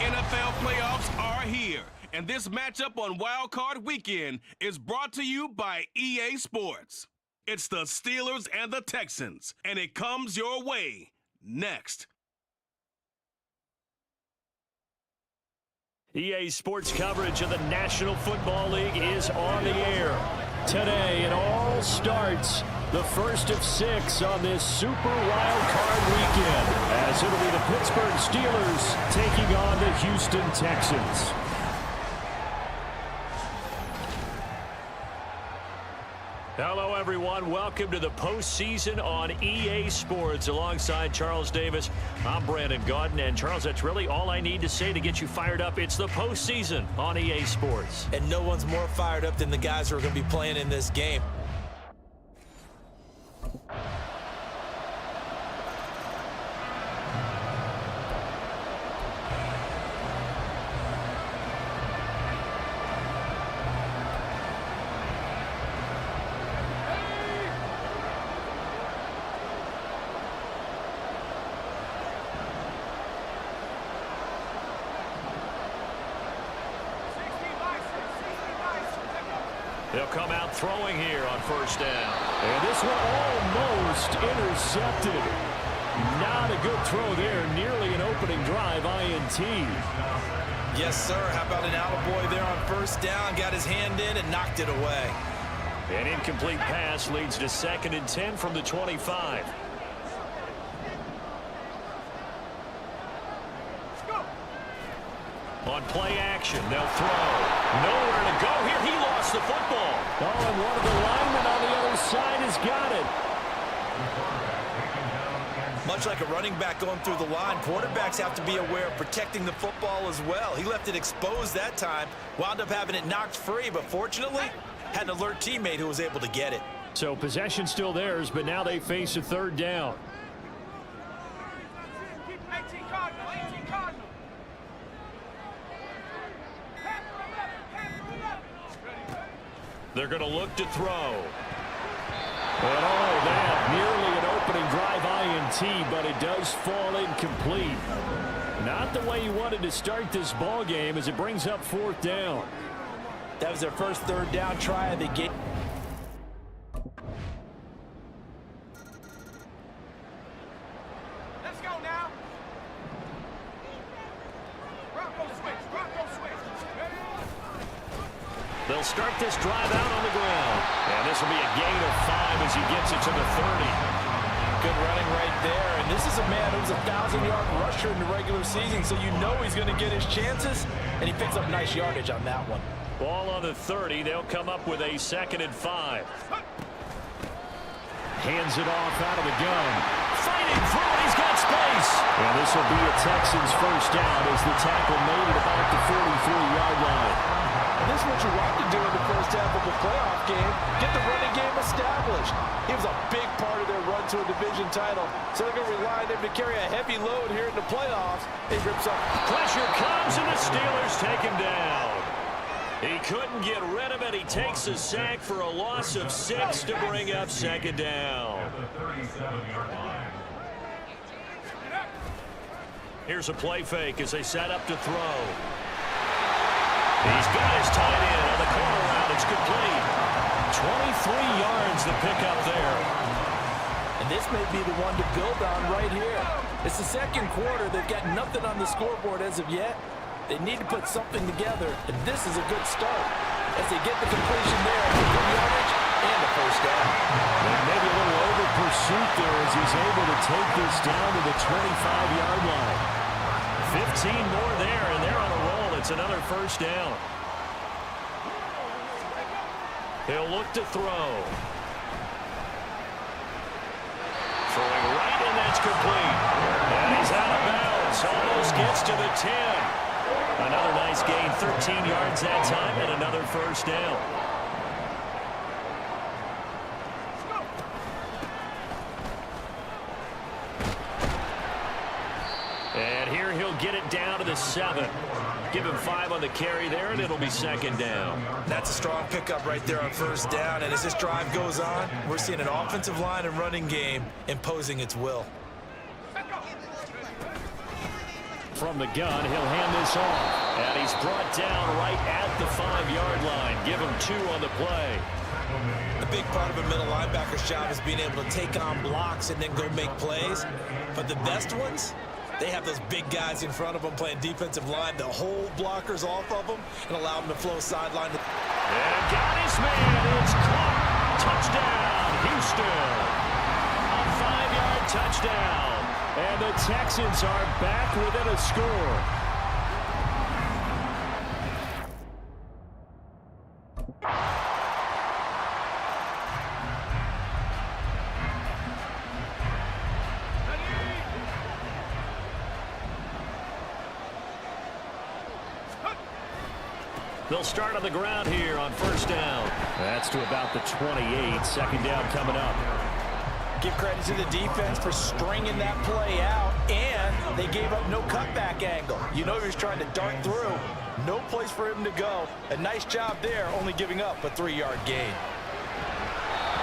NFL playoffs are here, and this matchup on Wild Card Weekend is brought to you by EA Sports. It's the Steelers and the Texans, and it comes your way next. EA Sports coverage of the National Football League is on the air. Today, it all starts the first of 6 on this Super Wild Card Weekend, as it'll be the Pittsburgh Steelers taking on the Houston Texans. Hello, everyone. Welcome to the postseason on EA Sports. Alongside Charles Davis, I'm Brandon Gaudin. And, Charles, that's really all I need to say to get you fired up. It's the postseason on EA Sports. And no one's more fired up than the guys who are going to be playing in this game. They'll come out throwing here on first down. And this one almost intercepted. Not a good throw there. Nearly an opening drive INT. Yes, sir. How about an attaboy there on first down? Got his hand in and knocked it away. An incomplete pass leads to 2nd and 10 from the 25. On play action, they'll throw. Nowhere to go here. He lost the football. Oh, and one of the linemen on the other side has got it. Much like a running back going through the line, quarterbacks have to be aware of protecting the football as well. He left it exposed that time, wound up having it knocked free, but fortunately, had an alert teammate who was able to get it. So possession still theirs, but now they face a 3rd down. They're going to look to throw. And all that, nearly an opening drive INT, but it does fall incomplete. Not the way you wanted to start this ball game as it brings up 4th down. That was their first 3rd down try of the game. Let's go now. Bronco switch. They'll start this drive out on the ground. And this will be a gain of 5 as he gets it to the 30. Good running right there. And this is a man who's a 1,000-yard rusher in the regular season, so you know he's going to get his chances. And he picks up nice yardage on that one. Ball on the 30. They'll come up with a 2nd and 5. Hands it off out of the gun. Fighting through it. He's got space. And this will be a Texans first down as the tackle made it about the 43-yard line. And this is what you want to do in the first half of the playoff game. Get the running game established. He was a big part of their run to a division title. So they're going to rely on him to carry a heavy load here in the playoffs. He rips up. Pressure comes and the Steelers take him down. He couldn't get rid of it. He takes a sack for a loss of 6 to bring up 2nd down. Here's a play fake as they set up to throw. He's got his tight end on the corner route. It's complete. 23 yards the pickup there. And this may be the one to build on right here. It's the 2nd quarter. They've got nothing on the scoreboard as of yet. They need to put something together, and this is a good start as they get the completion there, good yardage, and a first down. And maybe a little over pursuit there as he's able to take this down to the 25-yard line. 15 more there, and they're on a roll. It's another first down. He'll look to throw. Throwing right, and that's complete. And he's out of bounds. Almost gets to the 10. Another nice gain, 13 yards that time, and another first down. And here he'll get it down to the 7. Give him 5 on the carry there, and it'll be 2nd down. That's a strong pickup right there on first down. And as this drive goes on, we're seeing an offensive line and running game imposing its will. from the gun. He'll hand this off. And he's brought down right at the 5-yard line. Give him 2 on the play. A big part of a middle linebacker's job is being able to take on blocks and then go make plays. But the best ones, they have those big guys in front of them playing defensive line to hold blockers off of them and allow them to flow sideline. And got his man. It's caught. Touchdown, Houston. A 5-yard touchdown. And the Texans are back within a score. They'll start on the ground here on first down. That's to about the 28. Second down coming up. Give credit to the defense for stringing that play out, and they gave up no cutback angle. You know he was trying to dart through. No place for him to go. A nice job there, only giving up a 3-yard gain.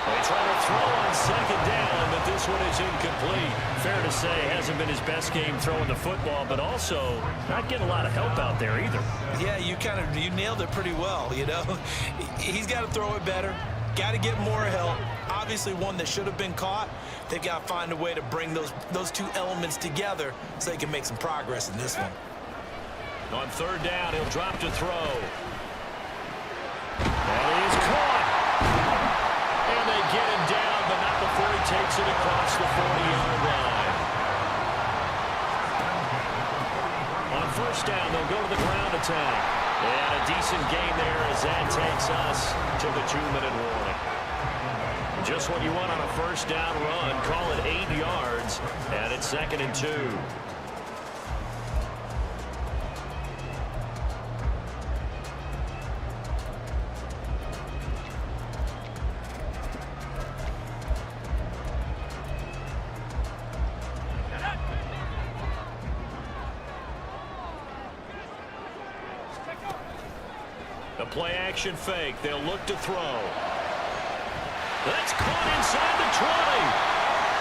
They try to throw on second down, but this one is incomplete. Fair to say, hasn't been his best game throwing the football, but also not getting a lot of help out there either. Yeah, you nailed it pretty well, you know. He's got to throw it better. Got to get more help. Obviously one that should have been caught. They've got to find a way to bring those two elements together so they can make some progress in this one. On third down, he'll drop to throw. And he's caught. And they get him down, but not before he takes it across the 40-yard line. On first down, they'll go to the ground attack. And a decent gain there as that takes us to the 2-minute warning. Just what you want on a first down run. Call it 8 yards, and it's 2nd and 2. The play action fake. They'll look to throw. That's caught inside the 20.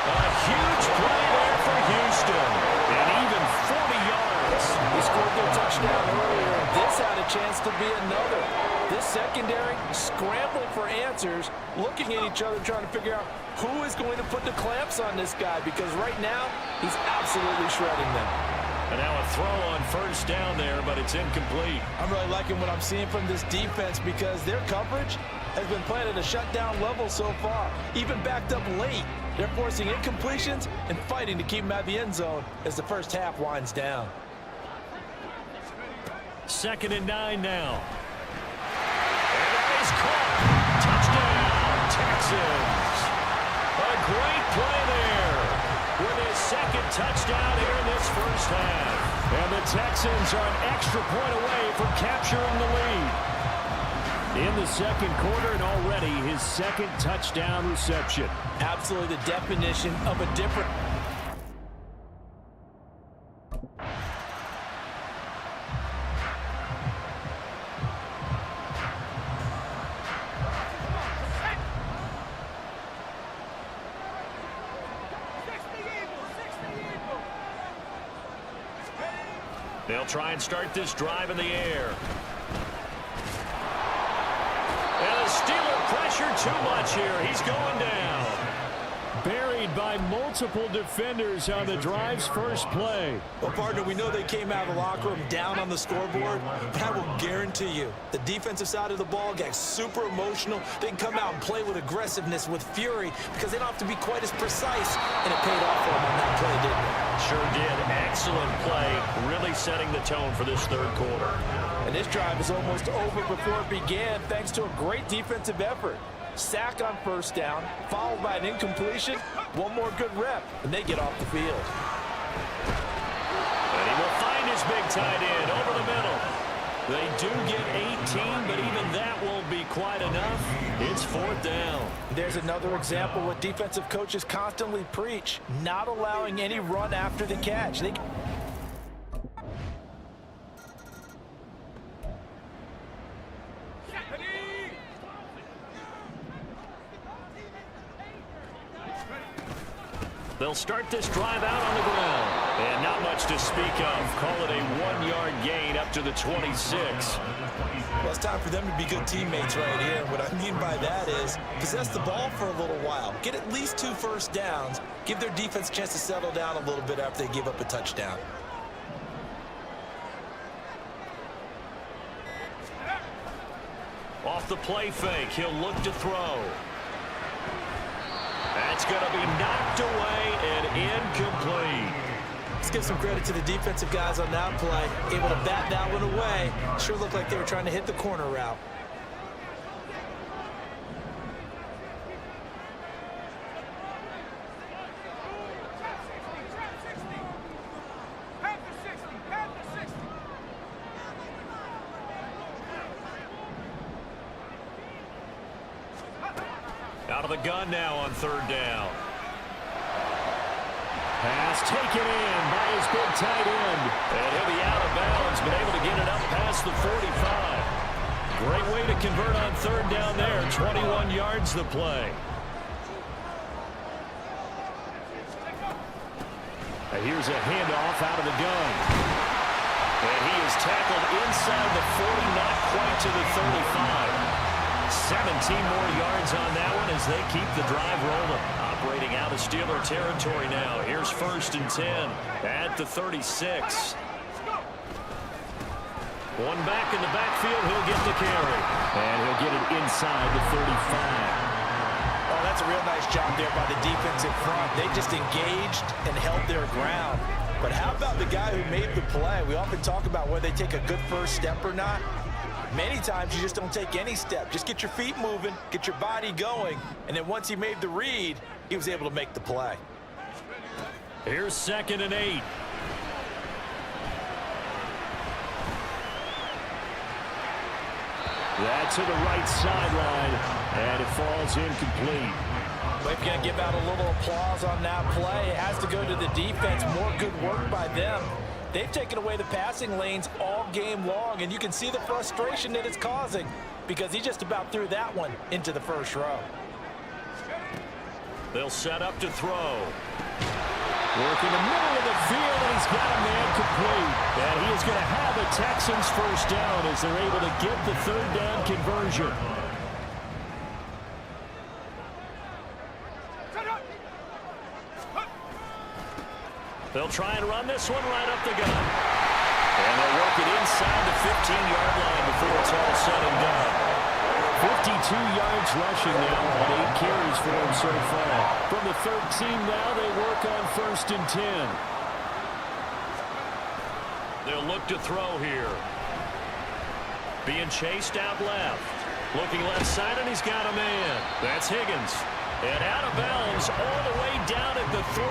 A huge play there for Houston. And even 40 yards. They scored their touchdown earlier. This had a chance to be another. This secondary scrambled for answers, looking at each other, trying to figure out who is going to put the clamps on this guy, because right now he's absolutely shredding them. And now a throw on first down there, but it's incomplete. I'm really liking what I'm seeing from this defense because their coverage has been playing at a shutdown level so far. Even backed up late, they're forcing incompletions and fighting to keep them out of the end zone as the first half winds down. 2nd and 9 now. And that is caught. Touchdown, Texans. A great play there with his 2nd touchdown here in this first half. And the Texans are an extra point away from capturing the lead. In the 2nd quarter, and already his 2nd touchdown reception. Absolutely the definition of a different... They'll try and start this drive in the air. And the Steeler pressure too much here. He's going down. Buried by multiple defenders on the drive's first play. Well, partner, we know they came out of the locker room down on the scoreboard, but I will guarantee you the defensive side of the ball got super emotional. They can come out and play with aggressiveness, with fury, because they don't have to be quite as precise, and it paid off for them on that play, didn't it? Sure did. Excellent play, really setting the tone for this 3rd quarter. And this drive is almost over before it began, thanks to a great defensive effort. Sack on first down, followed by an incompletion, one more good rep, and they get off the field. And he will find his big tight end over the middle. They do get 18, but even that won't be quite enough. It's 4th down. There's another example what defensive coaches constantly preach, not allowing any run after the catch. They'll start this drive out on the ground. And not much to speak of. Call it a 1-yard gain up to the 26. Well, it's time for them to be good teammates right here. What I mean by that is possess the ball for a little while. Get at least 2 first downs. Give their defense a chance to settle down a little bit after they give up a touchdown. Off the play fake, he'll look to throw. That's going to be knocked away and incomplete. Let's give some credit to the defensive guys on that play. Able to bat that one away. Sure looked like they were trying to hit the corner route. Out of the gun now on 3rd down. Pass taken in by his big tight end. And he'll be out of bounds, but able to get it up past the 45. Great way to convert on 3rd down there. 21 yards the play. And here's a handoff out of the gun. And he is tackled inside the 40, not quite to the 35. 17 more yards on that one as they keep the drive rolling. Operating out of Steeler territory now. Here's 1st and 10 at the 36. One back in the backfield. He'll get the carry. And he'll get it inside the 35. Oh, that's a real nice job there by the defensive front. They just engaged and held their ground. But how about the guy who made the play? We often talk about whether they take a good first step or not. Many times you just don't take any step. Just get your feet moving, get your body going, and then once he made the read, he was able to make the play. Here's 2nd and 8. That to the right sideline, and it falls incomplete. But if you're going to give out a little applause on that play, it has to go to the defense. More good work by them. They've taken away the passing lanes all game long, and you can see the frustration that it's causing because he just about threw that one into the 1st row. They'll set up to throw. Working the middle of the field, and he's got a man complete. And he is going to have a Texans 1st down as they're able to get the 3rd down conversion. They'll try and run this one right up the gut. And they'll work it inside the 15-yard line before it's all said and done. 52 yards rushing now on 8 carries for him so far. From the 13 now, they work on 1st and 10. They'll look to throw here. Being chased out left. Looking left side, and he's got a man. That's Higgins. And out of bounds all the way down at the 3.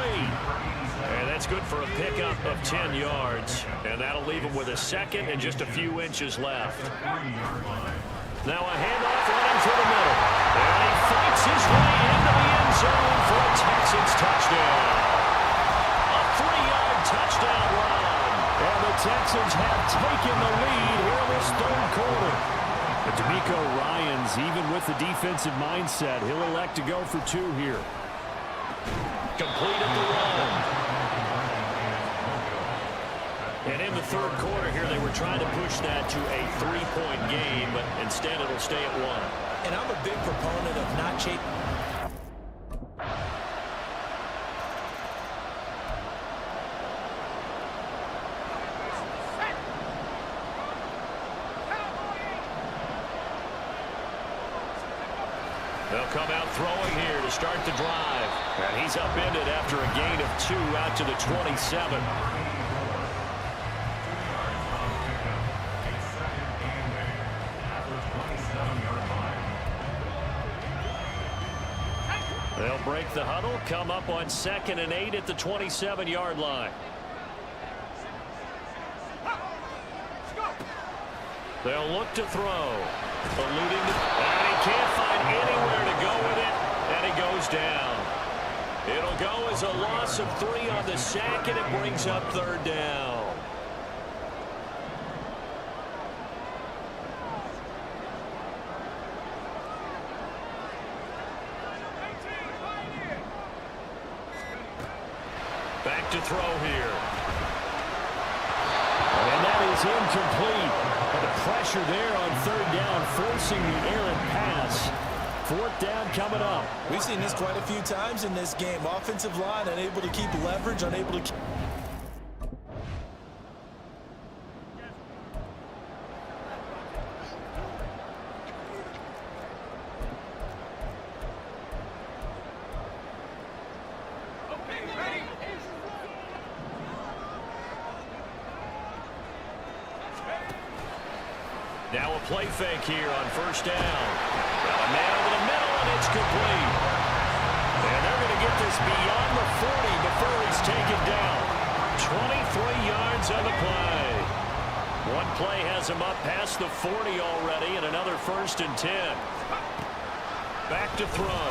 And that's good for a pickup of 10 yards. And that'll leave him with a 2nd and just a few inches left. Now a handoff running through the middle. And he fights his way into the end zone for a Texans touchdown. A 3-yard touchdown run. And the Texans have taken the lead here in this 3rd quarter. But D'Amico Ryans, even with the defensive mindset, he'll elect to go for 2 here. Completed the run. And in the 3rd quarter here, they were trying to push that to a 3-point game, but instead it'll stay at 1. And I'm a big proponent of not chasing. They'll come out throwing here to start the drive. And he's upended after a gain of 2 out to the 27. They'll break the huddle, come up on 2nd and 8 at the 27-yard line. They'll look to throw. Alluding to, and he can't find anywhere to go with it, and he goes down. It'll go as a loss of 3 on the sack, and it brings up 3rd down. Back back to throw here. And that is incomplete. And the pressure there on third down, forcing the errant pass. Fourth down coming up. We've seen this quite a few times in this game. Offensive line unable to keep leverage, unable to keep... Now a play fake here on first down. Got a man over the middle, and it's complete. And they're going to get this beyond the 40 before he's taken down. 23 yards on the play. One play has him up past the 40 already, and another 1st and 10. Back to throw.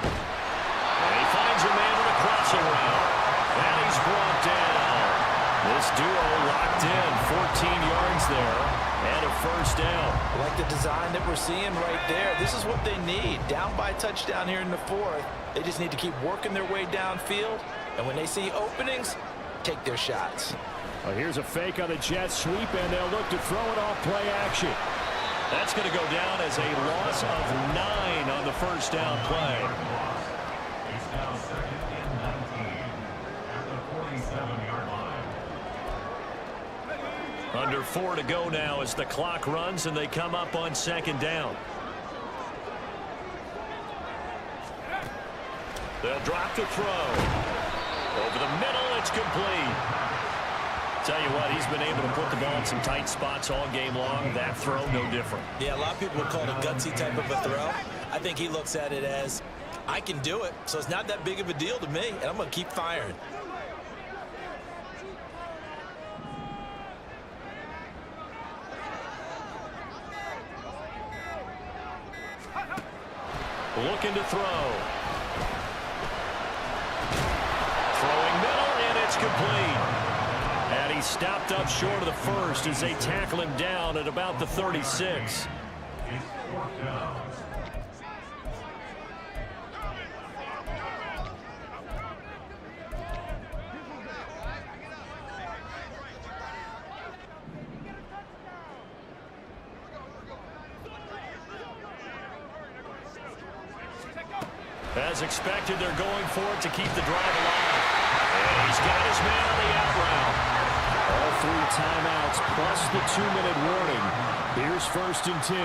And he finds a man with a crossing route. And he's brought down. This duo locked in, 14 yards there, and a 1st down. I like the design that we're seeing right there. This is what they need. Down by a touchdown here in the 4th. They just need to keep working their way downfield, and when they see openings, take their shots. Well, here's a fake on the jet sweep, and they'll look to throw it off play action. That's going to go down as a loss of 9 on the 1st down play. It's now 2nd and 19 at the 47-yard line. Under 4 to go now as the clock runs and they come up on 2nd down. They'll drop to throw. Over the middle, it's complete. Tell you what, he's been able to put the ball in some tight spots all game long. That throw, no different. Yeah, a lot of people would call it a gutsy type of a throw. I think he looks at it as, I can do it, so it's not that big of a deal to me, and I'm going to keep firing. Looking to throw. Throwing middle, and it's complete. And he stopped up short of the 1st as they tackle him down at about the 36. It's 4th down. As expected, they're going for it to keep the drive alive. And he's got his man on the out route. All 3 timeouts plus the 2-minute warning. Here's 1st and 10.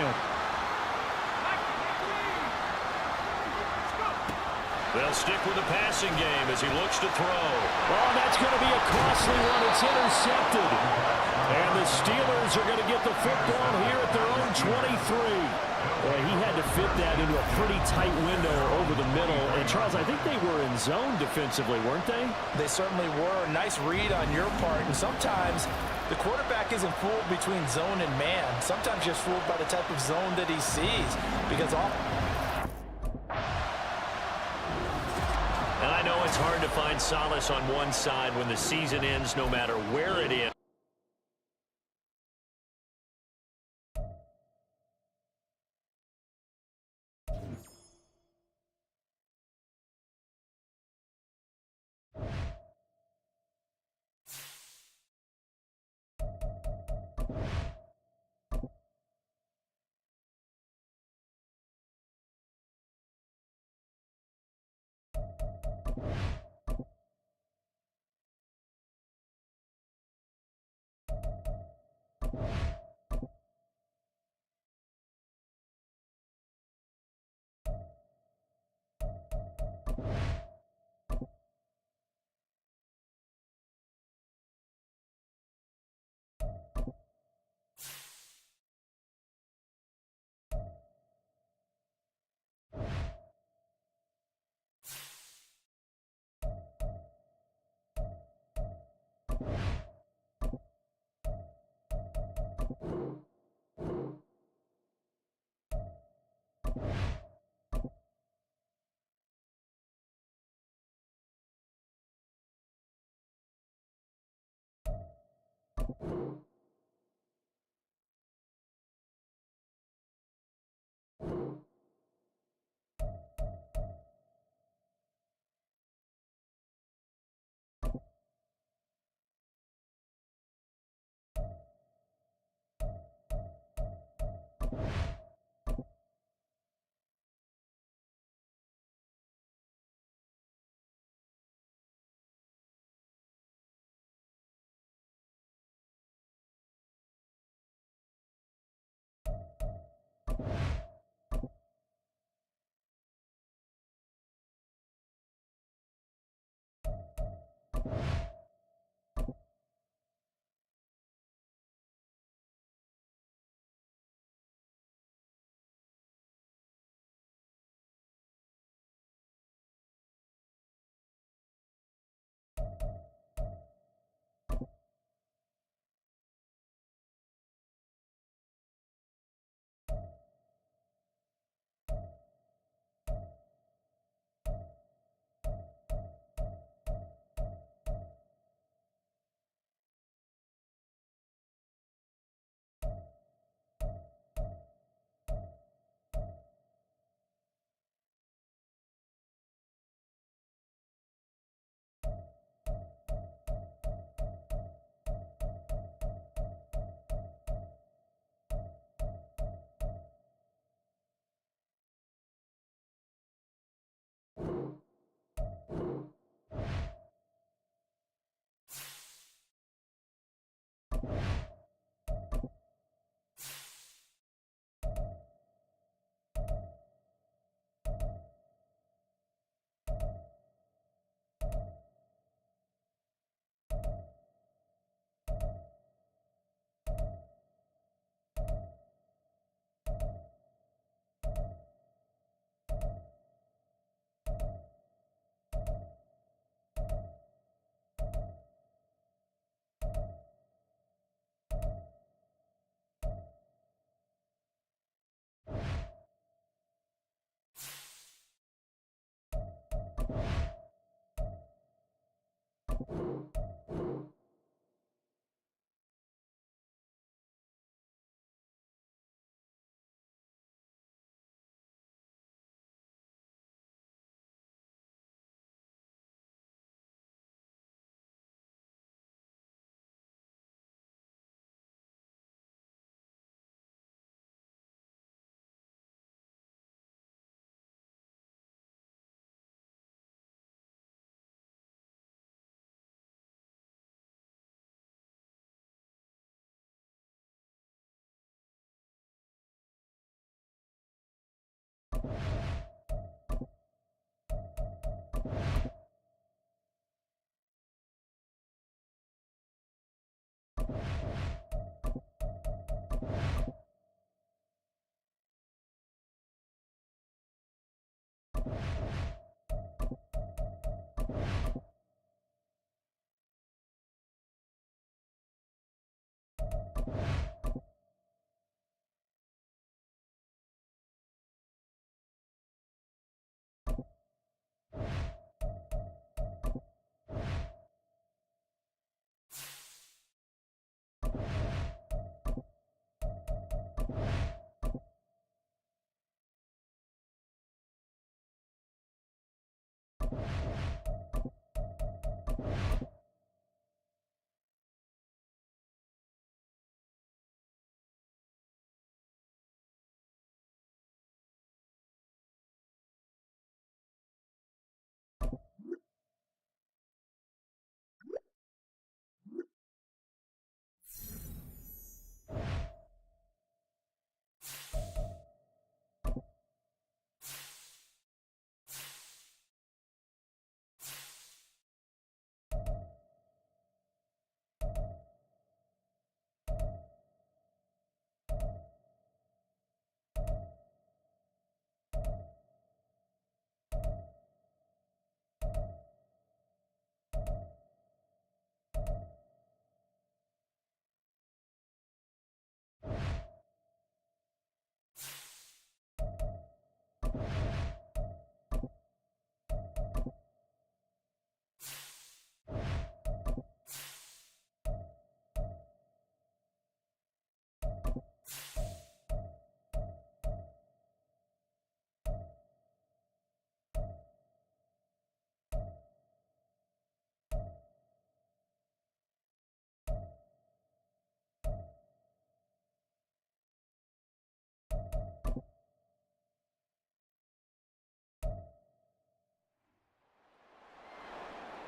They'll stick with the passing game as he looks to throw. Oh, that's going to be a costly one. It's intercepted. And the Steelers are going to get the football here at their own 23. Boy, he had to fit that into a pretty tight window over the middle. And, Charles, I think they were in zone defensively, weren't they? They certainly were. Nice read on your part. And sometimes the quarterback isn't fooled between zone and man. Sometimes you're fooled by the type of zone that he sees. Because all... And I know it's hard to find solace on one side when the season ends, no matter where it is.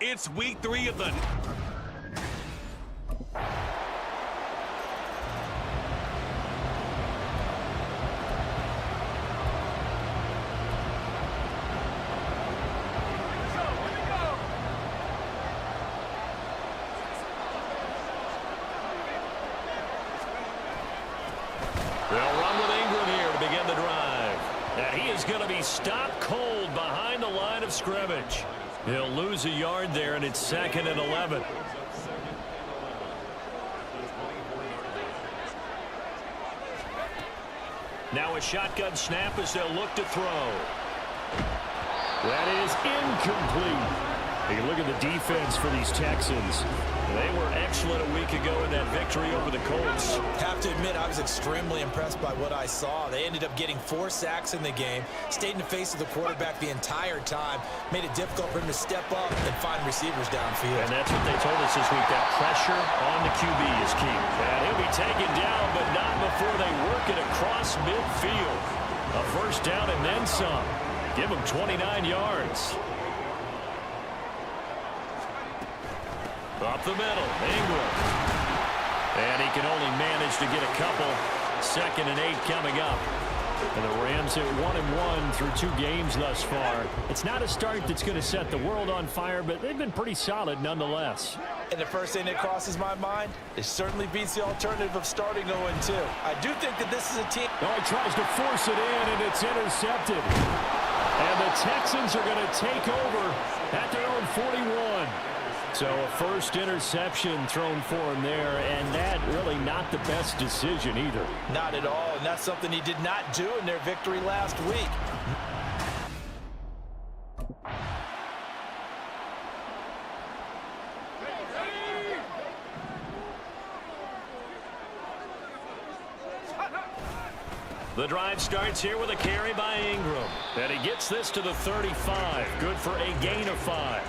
It's week 3 of the... They'll run with Ingram here to begin the drive. And he is going to be stopped cold behind the line of scrimmage. He'll lose a yard there, and it's 2nd and 11. Now a shotgun snap as they'll look to throw. That is incomplete. You look at the defense for these Texans. They were excellent a week ago in that victory over the Colts. Have to admit, I was extremely impressed by what I saw. They ended up getting 4 sacks in the game, stayed in the face of the quarterback the entire time, made it difficult for him to step up and find receivers downfield. And that's what they told us this week, that pressure on the QB is key. And he'll be taken down, but not before they work it across midfield. A first down and then some. Give him 29 yards. Up the middle, Ingram. And he can only manage to get a couple. 2nd and 8 coming up. And the Rams at 1-1 through 2 games thus far. It's not a start that's going to set the world on fire, but they've been pretty solid nonetheless. And the first thing that crosses my mind, it certainly beats the alternative of starting 0-2. I do think that this is a team. Oh, he tries to force it in, and it's intercepted. And the Texans are going to take over at their own 41. So a first interception thrown for him there, and that really not the best decision either. Not at all, and that's something he did not do in their victory last week. The drive starts here with a carry by Ingram. And he gets this to the 35. Good for a gain of 5.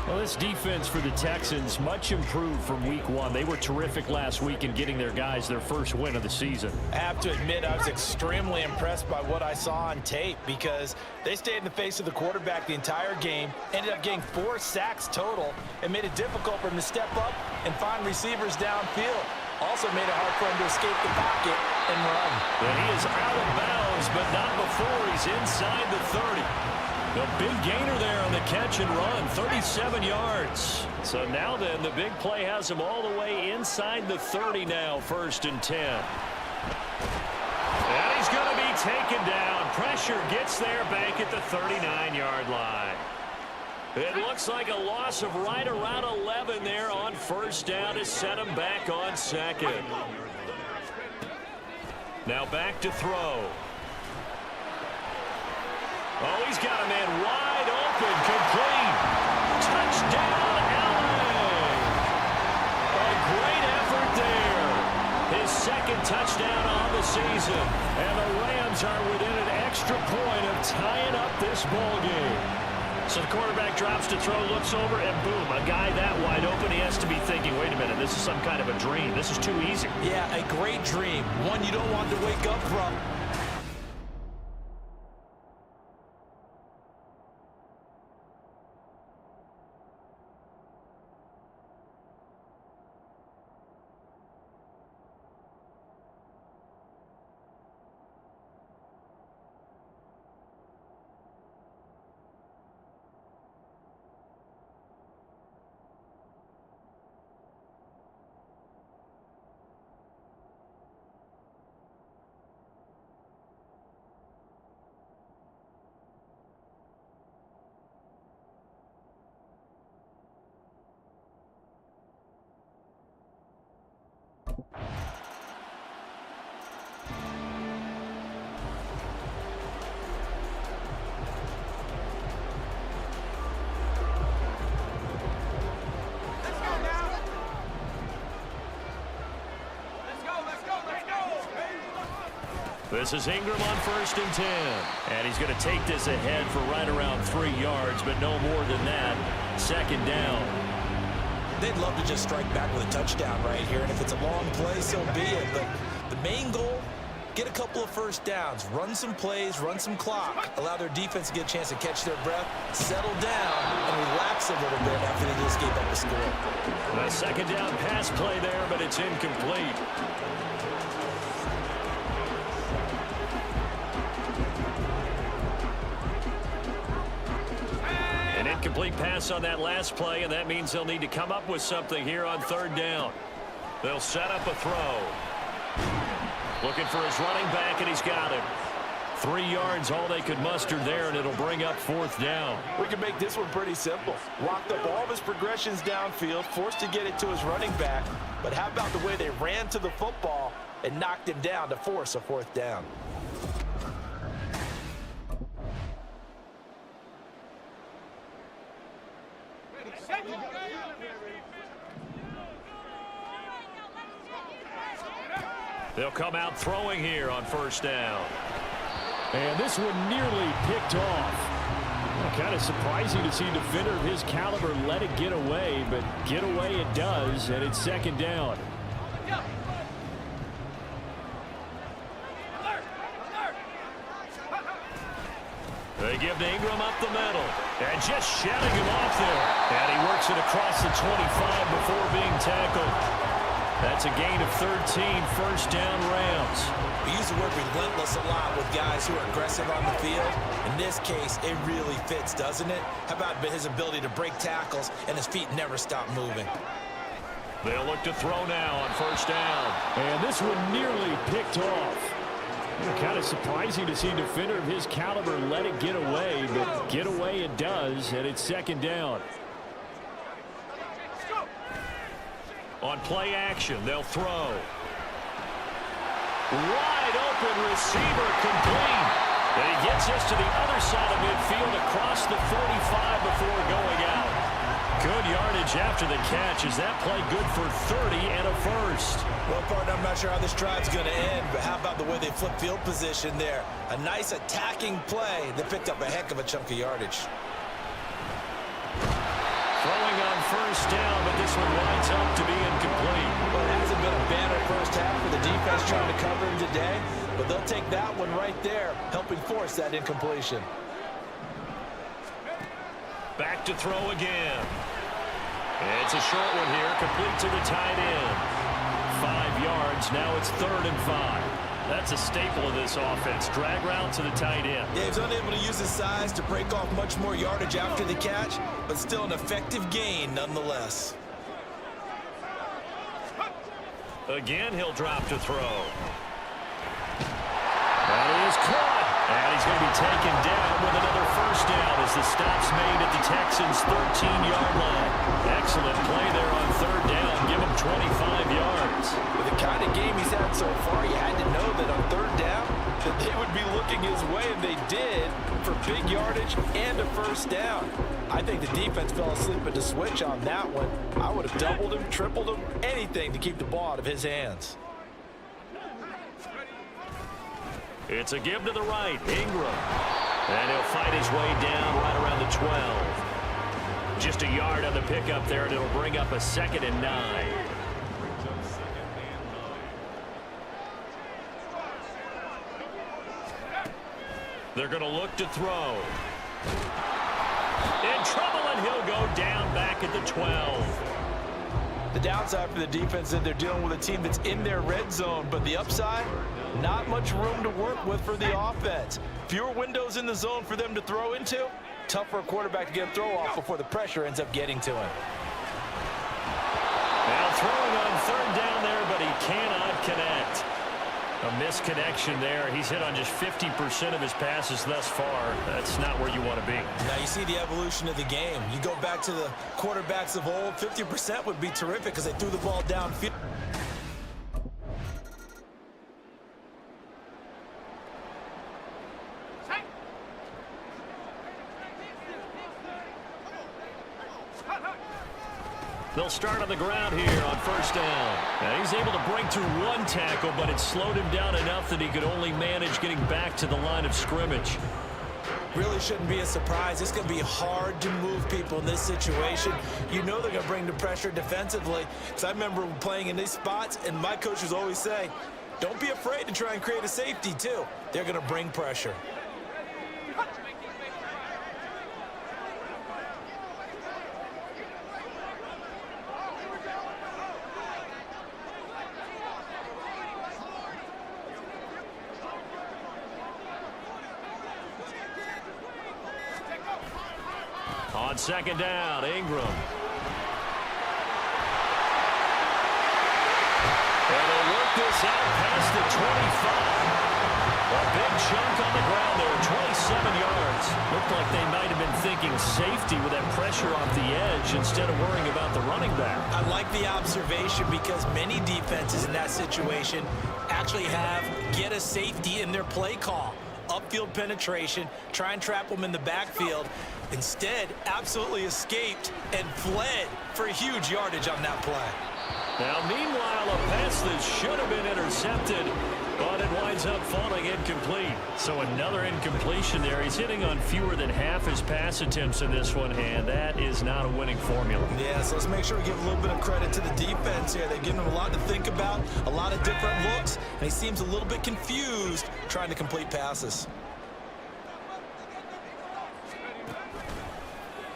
Well, this defense for the Texans, much improved from week 1. They were terrific last week in getting their guys their first win of the season. I have to admit, I was extremely impressed by what I saw on tape because they stayed in the face of the quarterback the entire game, ended up getting 4 sacks total, and made it difficult for him to step up and find receivers downfield. Also made it hard for him to escape the pocket and run. And he is out of bounds, but not before he's inside the 30. The big gainer there on the catch and run, 37 yards. So now then, the big play has him all the way inside the 30 now, 1st and 10. And he's going to be taken down. Pressure gets there back at the 39-yard line. It looks like a loss of right around 11 there on first down to set him back on second. Now back to throw. Oh, he's got a man wide open, complete. Touchdown, LA! A great effort there. His second touchdown on the season. And the Rams are within an extra point of tying up this ball game. So the quarterback drops to throw, looks over, and boom, a guy that wide open, he has to be thinking, wait a minute, this is some kind of a dream. This is too easy. Yeah, a great dream. One you don't want to wake up from. This is Ingram on 1st and 10. And he's going to take this ahead for right around 3 yards, but no more than that. 2nd down. They'd love to just strike back with a touchdown right here, and if it's a long play, so be it. But the main goal, get a couple of first downs, run some plays, run some clock, allow their defense to get a chance to catch their breath, settle down, and relax a little bit after they just gave up a score. A 2nd down pass play there, but it's incomplete. Incomplete pass on that last play, and that means they'll need to come up with something here on 3rd down. They'll set up a throw. Looking for his running back, and he's got him. 3 yards, all they could muster there, and it'll bring up 4th down. We can make this one pretty simple. Walked up all of his progressions downfield, forced to get it to his running back. But how about the way they ran to the football and knocked him down to force a 4th down? They'll come out throwing here on 1st down. And this one nearly picked off. Kind of surprising to see a defender of his caliber let it get away, but get away it does, and it's 2nd down. They give to Ingram up the middle, and just shouting him off there. And he works it across the 25 before being tackled. That's a gain of 13, 1st down Rams. We use the word relentless a lot with guys who are aggressive on the field. In this case, it really fits, doesn't it? How about his ability to break tackles and his feet never stop moving? They'll look to throw now on 1st down. And this one nearly picked off. Kind of surprising to see a defender of his caliber let it get away, but get away it does, and it's 2nd down. On play action, they'll throw. Wide open receiver, complete. And he gets us to the other side of midfield across the 45 before going out. Good yardage after the catch. Is that play good for 30 and a 1st? Well, partner, I'm not sure how this drive's going to end, but how about the way they flip field position there? A nice attacking play that picked up a heck of a chunk of yardage. Throwing on 1st down, but this one winds up to be incomplete. Well, it hasn't been a banner first half for the defense trying to cover him today, but they'll take that one right there, helping force that incompletion. Back to throw again. It's a short one here, complete to the tight end. 5 yards, now it's 3rd and 5. That's a staple of this offense. Drag route to the tight end. Yeah, he was unable to use his size to break off much more yardage after the catch, but still an effective gain nonetheless. Again, he'll drop to throw. And he is caught. And he's going to be taken down with another 1st down as the stop's made at the Texans' 13-yard line. Excellent play there on third down. Give him 25 yards. With the kind of game he's had so far, you had to know that on third down that they would be looking his way, and they did, for big yardage and a first down. I think the defense fell asleep at the switch on that one. I would have doubled him, tripled him, anything to keep the ball out of his hands. It's a give to the right, Ingram. And he'll fight his way down right around the 12. Just a yard on the pickup there, and it'll bring up a 2nd and 9. They're going to look to throw. In trouble, and he'll go down back at the 12. The downside for the defense is that they're dealing with a team that's in their red zone, but the upside, not much room to work with for the offense. Fewer windows in the zone for them to throw into. Tough for a quarterback to get a throw off before the pressure ends up getting to him. Now throwing on third down there, but he cannot connect. A misconnection there. He's hit on just 50% of his passes thus far. That's not where you want to be. Now you see the evolution of the game. You go back to the quarterbacks of old, 50% would be terrific because they threw the ball downfield. They'll start on the ground here on first down. Now he's able to break through one tackle, but it slowed him down enough that he could only manage getting back to the line of scrimmage. Really shouldn't be a surprise. It's going to be hard to move people in this situation. You know they're going to bring the pressure defensively. Because I remember playing in these spots, and my coaches always say, don't be afraid to try and create a safety, too. They're going to bring pressure. On second down, Ingram. And they'll work this out past the 25. A big chunk on the ground there, 27 yards. Looked like they might have been thinking safety with that pressure off the edge instead of worrying about the running back. I like the observation because many defenses in that situation actually have get a safety in their play call. Upfield penetration, try and trap them in the backfield. Instead, absolutely escaped and fled for huge yardage on that play. Now, meanwhile, a pass that should have been intercepted, but it winds up falling incomplete. So another incompletion there. He's hitting on fewer than half his pass attempts in this one, and that is not a winning formula. Yeah, so let's make sure we give a little bit of credit to the defense here. They're giving him a lot to think about, a lot of different looks, and he seems a little bit confused trying to complete passes.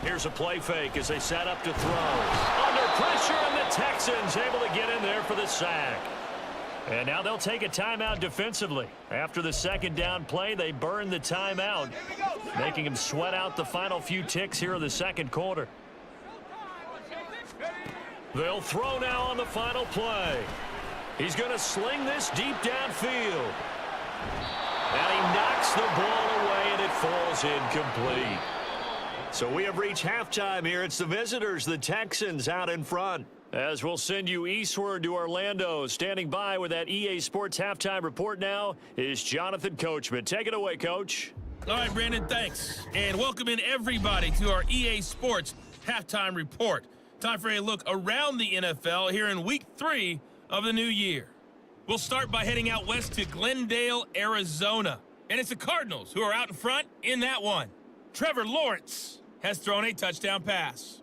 Here's a play fake as they set up to throw. Under pressure, and the Texans able to get in there for the sack. And now they'll take a timeout defensively. After the second down play, they burn the timeout, making them sweat out the final few ticks here in the second quarter. They'll throw now on the final play. He's going to sling this deep downfield. And he knocks the ball away, and it falls incomplete. So we have reached halftime here. It's the visitors, the Texans, out in front. As we'll send you eastward to Orlando. Standing by with that EA Sports halftime report now is Jonathan Coachman. Take it away, Coach. All right, Brandon, thanks. And welcome in everybody to our EA Sports halftime report. Time for a look around the NFL here in week 3 of the new year. We'll start by heading out west to Glendale, Arizona. And it's the Cardinals who are out in front in that one. Trevor Lawrence has thrown a touchdown pass.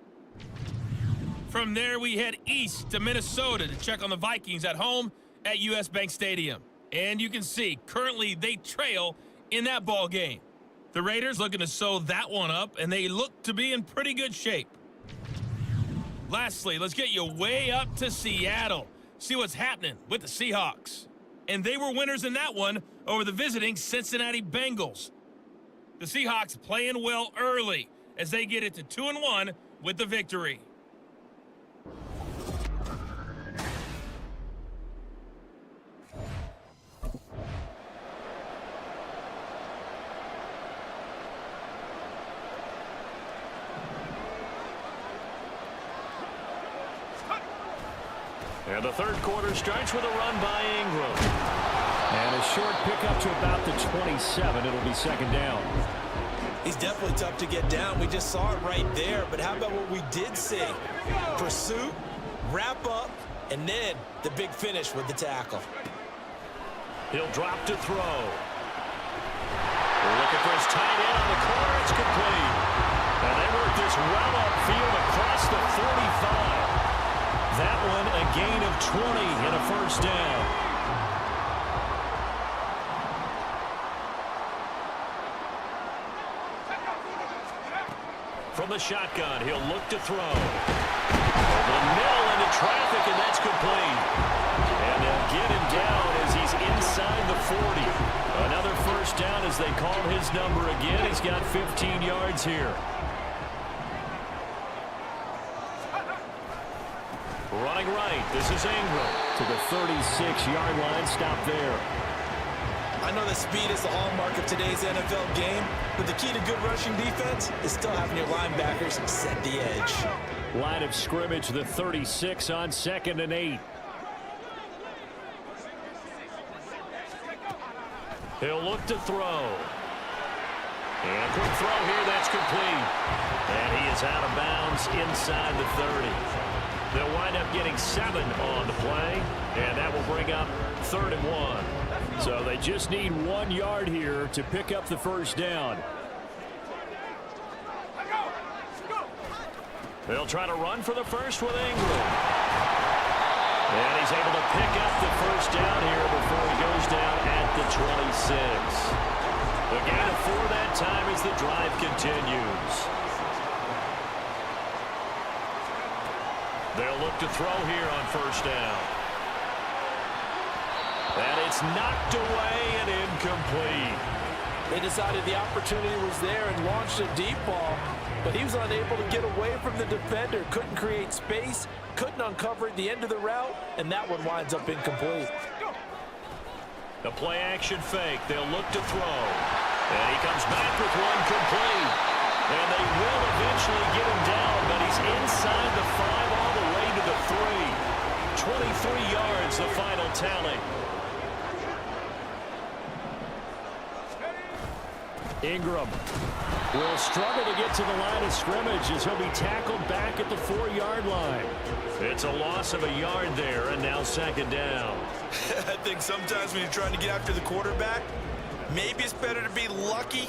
From there, we head east to Minnesota to check on the Vikings at home at US Bank Stadium. And you can see, currently they trail in that ball game. The Raiders looking to sew that one up, and they look to be in pretty good shape. Lastly, let's get you way up to Seattle. See what's happening with the Seahawks. And they were winners in that one over the visiting Cincinnati Bengals. The Seahawks playing well early as they get it to 2-1 with the victory. And the third quarter starts with a run by Ingram. And a short pickup to about the 27. It'll be second down. He's definitely tough to get down. We just saw it right there. But how about what we did see? Pursuit, wrap up, and then the big finish with the tackle. He'll drop to throw. They're looking for his tight end on the corner. It's complete. And they work this well upfield across the 45. That one a gain of 20 and a first down. From the shotgun, he'll look to throw. Over the middle into traffic, and that's complete. And they'll get him down as he's inside the 40. Another first down as they call his number again. He's got 15 yards here. Running right, this is Ingram to the 36-yard line. Stop there. I know that speed is the hallmark of today's NFL game, but the key to good rushing defense is still having your linebackers set the edge. Line of scrimmage, the 36 on 2nd and 8. He'll look to throw. And a quick throw here, that's complete. And he is out of bounds inside the 30. They'll wind up getting 7 on the play, and that will bring up 3rd and 1. So they just need 1 yard here to pick up the first down. They'll try to run for the first with Ingram. And he's able to pick up the first down here before he goes down at the 26. The gain of 4 that time as the drive continues. They'll look to throw here on first down. And it's knocked away and incomplete. They decided the opportunity was there and launched a deep ball, but he was unable to get away from the defender, couldn't create space, couldn't uncover at the end of the route, and that one winds up incomplete. The play action fake. They'll look to throw. And he comes back with one complete. And they will eventually get him down, but he's inside the 5 all the way to the 3. 23 yards, the final tally. Ingram will struggle to get to the line of scrimmage as he'll be tackled back at the 4-yard line. It's a loss of a yard there, and now second down. I think sometimes when you're trying to get after the quarterback, maybe it's better to be lucky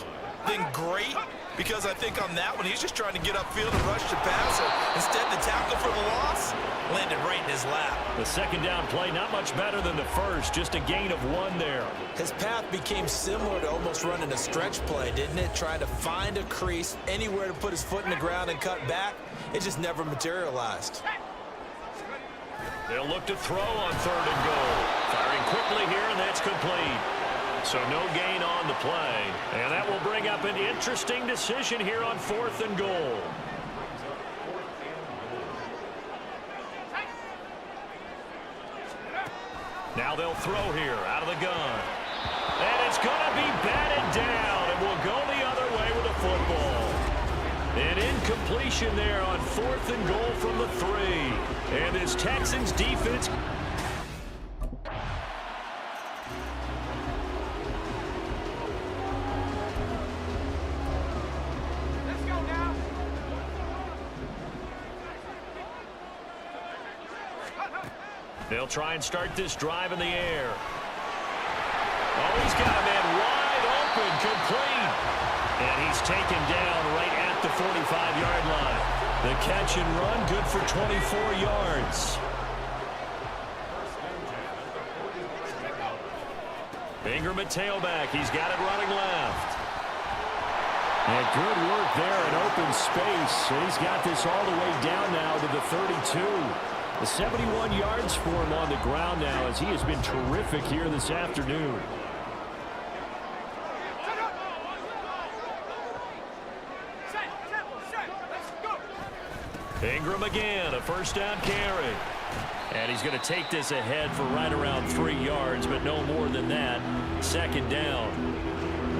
than great, because I think on that one, he's just trying to get upfield and rush the passer. Instead, the tackle for the loss landed right in his lap. The second down play, not much better than the first, just a gain of 1 there. His path became similar to almost running a stretch play, didn't it? Trying to find a crease, anywhere to put his foot in the ground and cut back. It just never materialized. They'll look to throw on 3rd and goal. Firing quickly here, and that's complete. So no gain on the play. And that will bring up an interesting decision here on 4th and goal. Now they'll throw here out of the gun. And it's going to be batted down, and will go the other way with the football. An incompletion there on 4th and goal from the 3. And this Texans defense. They'll try and start this drive in the air. Oh, he's got a man wide open, complete. And he's taken down right at the 45-yard line. The catch and run, good for 24 yards. Ingram at tailback. He's got it running left. And good work there in open space. And he's got this all the way down now to the 32. The 71 yards for him on the ground now as he has been terrific here this afternoon. Ingram again, a first down carry. And he's going to take this ahead for right around 3 yards, but no more than that. Second down.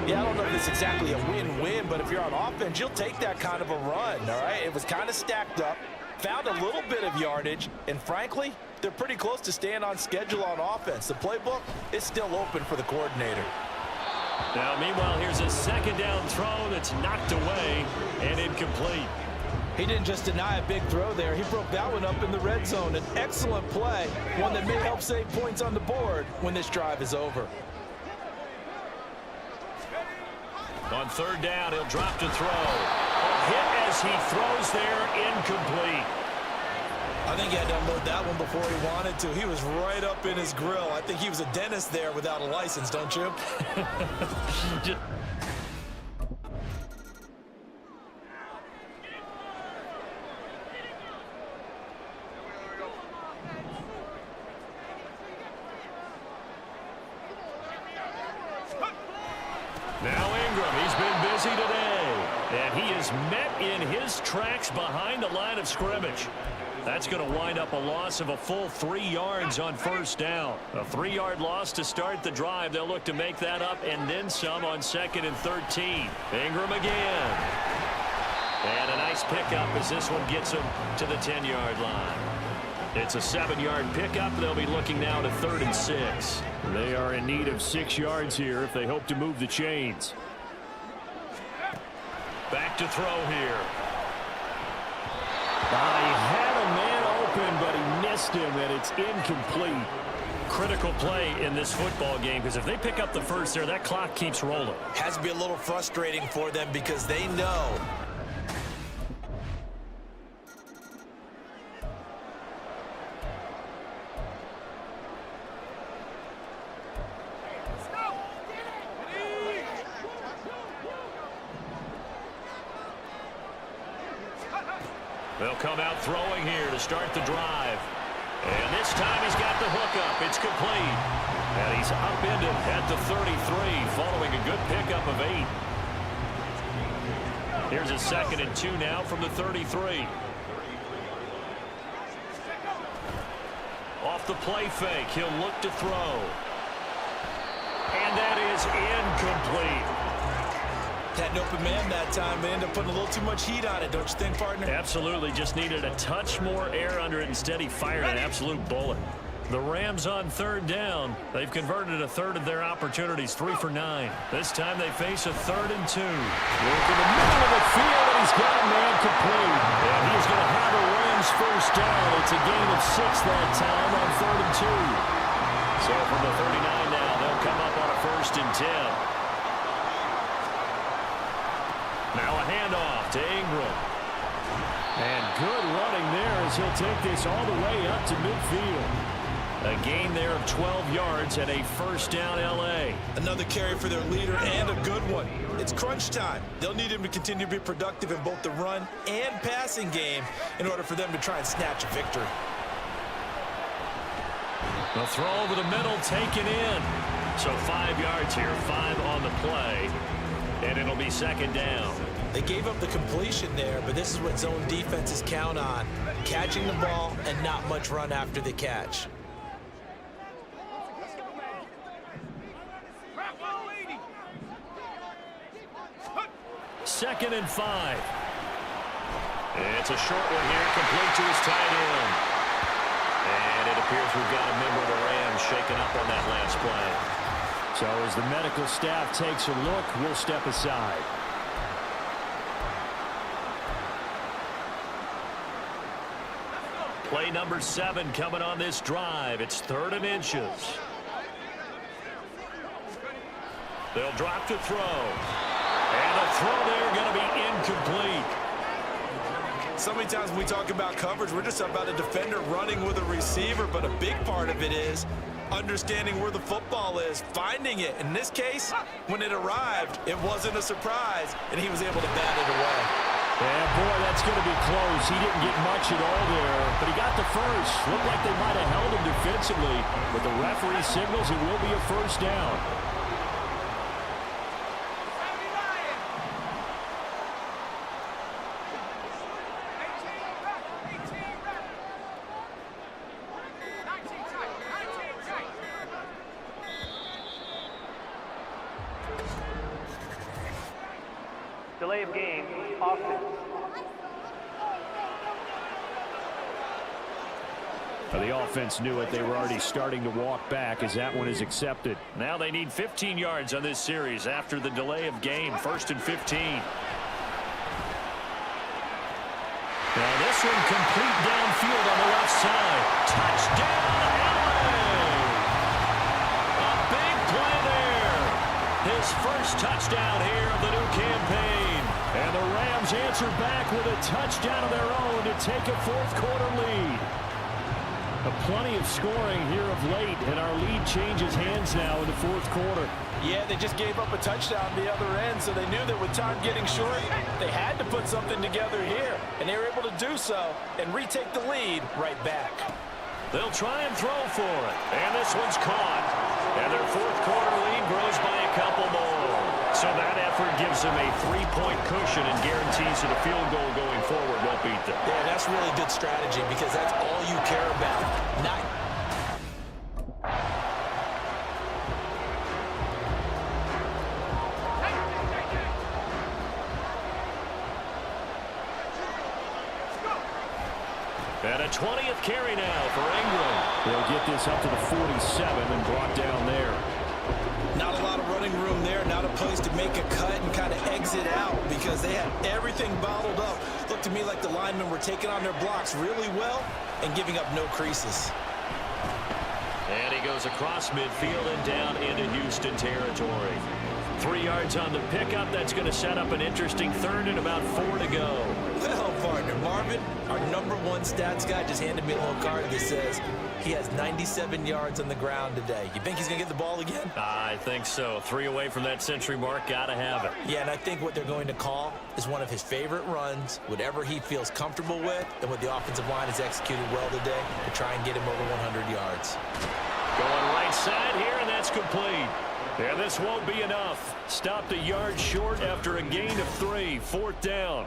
Yeah, I don't know if it's exactly a win-win, but if you're on offense, you'll take that kind of a run, all right? It was kind of stacked up, found a little bit of yardage, and frankly, they're pretty close to staying on schedule on offense. The playbook is still open for the coordinator. Now, meanwhile, here's a second down throw that's knocked away and incomplete. He didn't just deny a big throw there. He broke that one up in the red zone. An excellent play, one that may help save points on the board when this drive is over. On third down, he'll drop to throw. A hit as he throws there, incomplete. I think he had to unload that one before he wanted to. He was right up in his grill. I think he was a dentist there without a license, don't you? Now Ingram, he's been busy today. And he is met in his tracks behind the line of scrimmage. That's going to wind up a loss of a full 3 yards on first down. A 3-yard loss to start the drive. They'll look to make that up and then some on 2nd and 13. Ingram again. And a nice pickup as this one gets him to the 10-yard line. It's a 7-yard pickup. They'll be looking now to 3rd and 6. They are in need of 6 yards here if they hope to move the chains. Back to throw here. He had a man open, but he missed him, and it's incomplete. Critical play in this football game, because if they pick up the first there, that clock keeps rolling. Has to be a little frustrating for them because they know. They'll come out throwing here to start the drive. And this time he's got the hookup. It's complete. And he's upended at the 33 following a good pickup of 8. Here's a 2nd and 2 now from the 33. Off the play fake, he'll look to throw. And that is incomplete. Had an open man that time, but ended up putting a little too much heat on it, don't you think, partner? Absolutely. Just needed a touch more air under it. Instead, he fired an absolute bullet. The Rams on 3rd down. They've converted a 1/3 of their opportunities, 3 for 9. This time they face a 3rd and 2. Work in the middle of the field, and he's got a man complete. And he's going to have a Rams first down. It's a gain of 6 that time on 3rd and 2. So from the 39 now, they'll come up on a 1st and 10. Now a handoff to Ingram. And good running there as he'll take this all the way up to midfield. A gain there of 12 yards and a first down L.A. Another carry for their leader and a good one. It's crunch time. They'll need him to continue to be productive in both the run and passing game in order for them to try and snatch a victory. The throw over the middle taken in. So 5 yards here, 5 on the play. And it'll be 2nd down. They gave up the completion there, but this is what zone defenses count on. Catching the ball and not much run after the catch. 2nd and 5. It's a short one here, complete to his tight end. And it appears we've got a member of the Rams shaken up on that last play. So as the medical staff takes a look, we'll step aside. Play number 7 coming on this drive. It's 3rd and inches. They'll drop to throw. And the throw there going to be incomplete. So many times when we talk about coverage, we're just about a defender running with a receiver, but a big part of it is understanding where the football is, finding it. In this case, when it arrived, it wasn't a surprise, and he was able to bat it away. Yeah, boy, that's going to be close. He didn't get much at all there, but he got the first. Looked like they might have held him defensively, but the referee signals it will be a first down. Delay of game, offense. The offense knew it. They were already starting to walk back as that one is accepted. Now they need 15 yards on this series after the delay of game. 1st and 15. Now this one complete downfield on the left side. Touchdown, LA! A big play there. His first touchdown here of the new campaign. And the Rams answer back with a touchdown of their own to take a fourth-quarter lead. Plenty of scoring here of late, and our lead changes hands now in the fourth quarter. Yeah, they just gave up a touchdown on the other end, so they knew that with time getting short, they had to put something together here, and they were able to do so and retake the lead right back. They'll try and throw for it, and this one's caught. And their fourth quarter lead grows by a couple more. So that effort gives them a 3-point cushion and guarantees that a field goal going forward won't beat them. Yeah, that's really good strategy because that's all you care about. Not And a 20th carry now for Ingram. They'll get this up to the 47 and brought down there. Not a lot of running room there, not a place to make a cut and kind of exit out because they had everything bottled up. Looked to me like the linemen were taking on their blocks really well and giving up no creases. And he goes across midfield and down into Houston territory. 3 yards on the pickup. That's going to set up an interesting third and about 4 to go. Well, partner, Marvin, our #1 stats guy just handed me a little card that says he has 97 yards on the ground today. You think he's going to get the ball again? I think so. 3 away from that century mark. Got to have it. Yeah, and I think what they're going to call is one of his favorite runs, whatever he feels comfortable with, and what the offensive line has executed well today to try and get him over 100 yards. Going right side here, and that's complete. And this won't be enough. Stopped a yard short after a gain of 3. 4th down.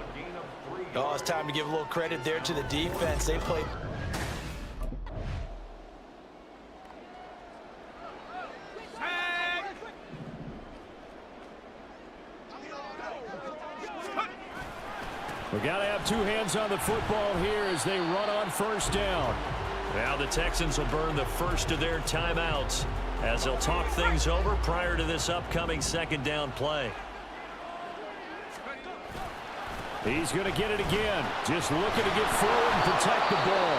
Oh, it's time to give a little credit there to the defense. They played. We got to have 2 hands on the football here as they run on 1st down. Now the Texans will burn the first of their timeouts as they'll talk things over prior to this upcoming 2nd down play. He's going to get it again. Just looking to get forward and protect the ball.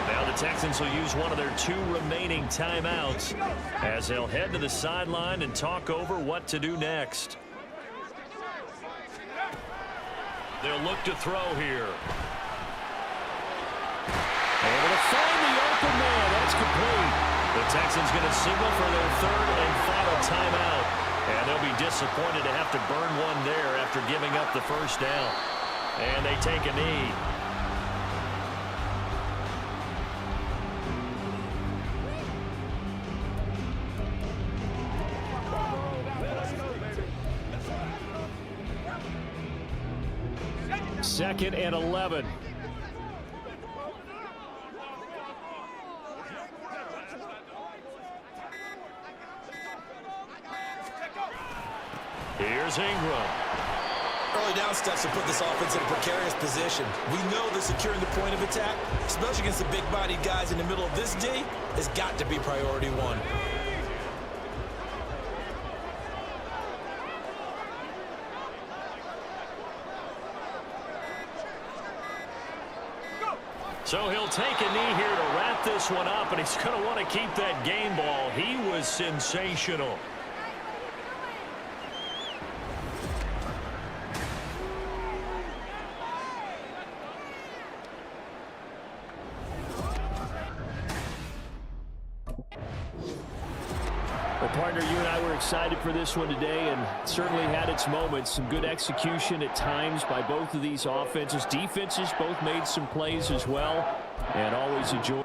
Now the Texans will use one of their 2 remaining timeouts as they'll head to the sideline and talk over what to do next. They'll look to throw here. Able to find the open man. That's complete. The Texans going to signal for their 3rd and final timeout. And they'll be disappointed to have to burn one there after giving up the 1st down. And they take a knee. Second and 11. Here's Ingram. Early down steps to put this offense in a precarious position. We know that securing the point of attack, especially against the big-bodied guys in the middle of this D, has got to be priority 1. So he'll take a knee here to wrap this one up, and he's going to want to keep that game ball. He was sensational. Well, partner, you and I were excited for this one today and certainly had its moments. Some good execution at times by both of these offenses. Defenses both made some plays as well, and always enjoy.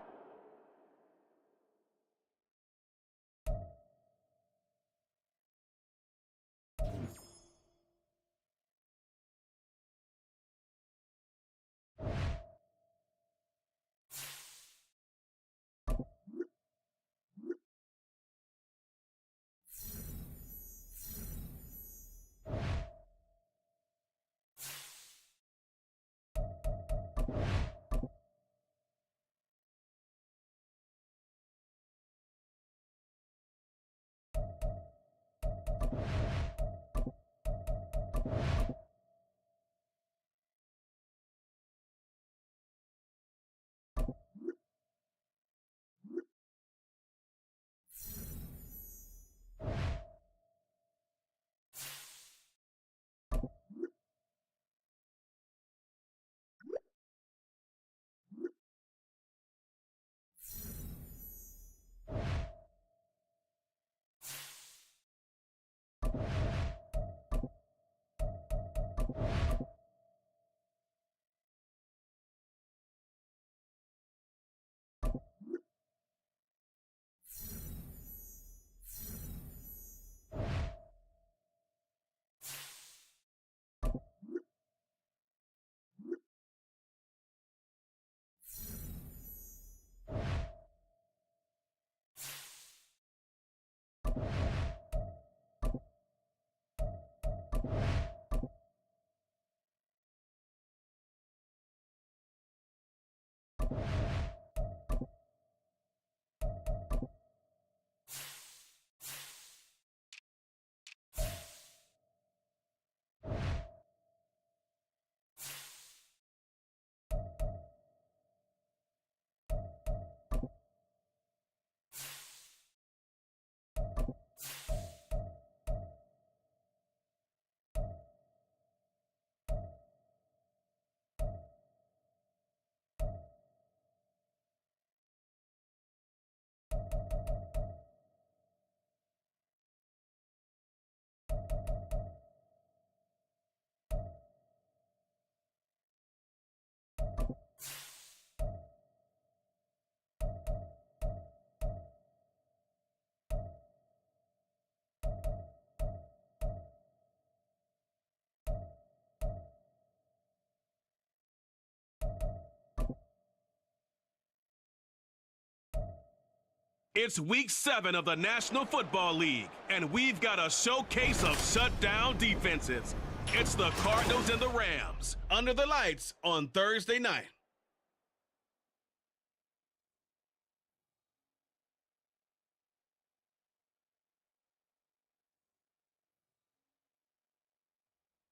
It's week 7 of the National Football League, and we've got a showcase of shutdown defenses. It's the Cardinals and the Rams under the lights on Thursday night.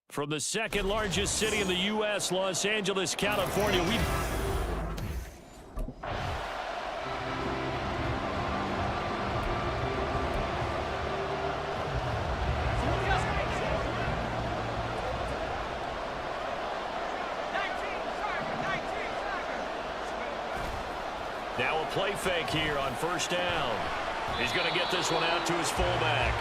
From the second largest city in the U.S., Los Angeles, California, now a play fake here on first down. He's going to get this one out to his fullback.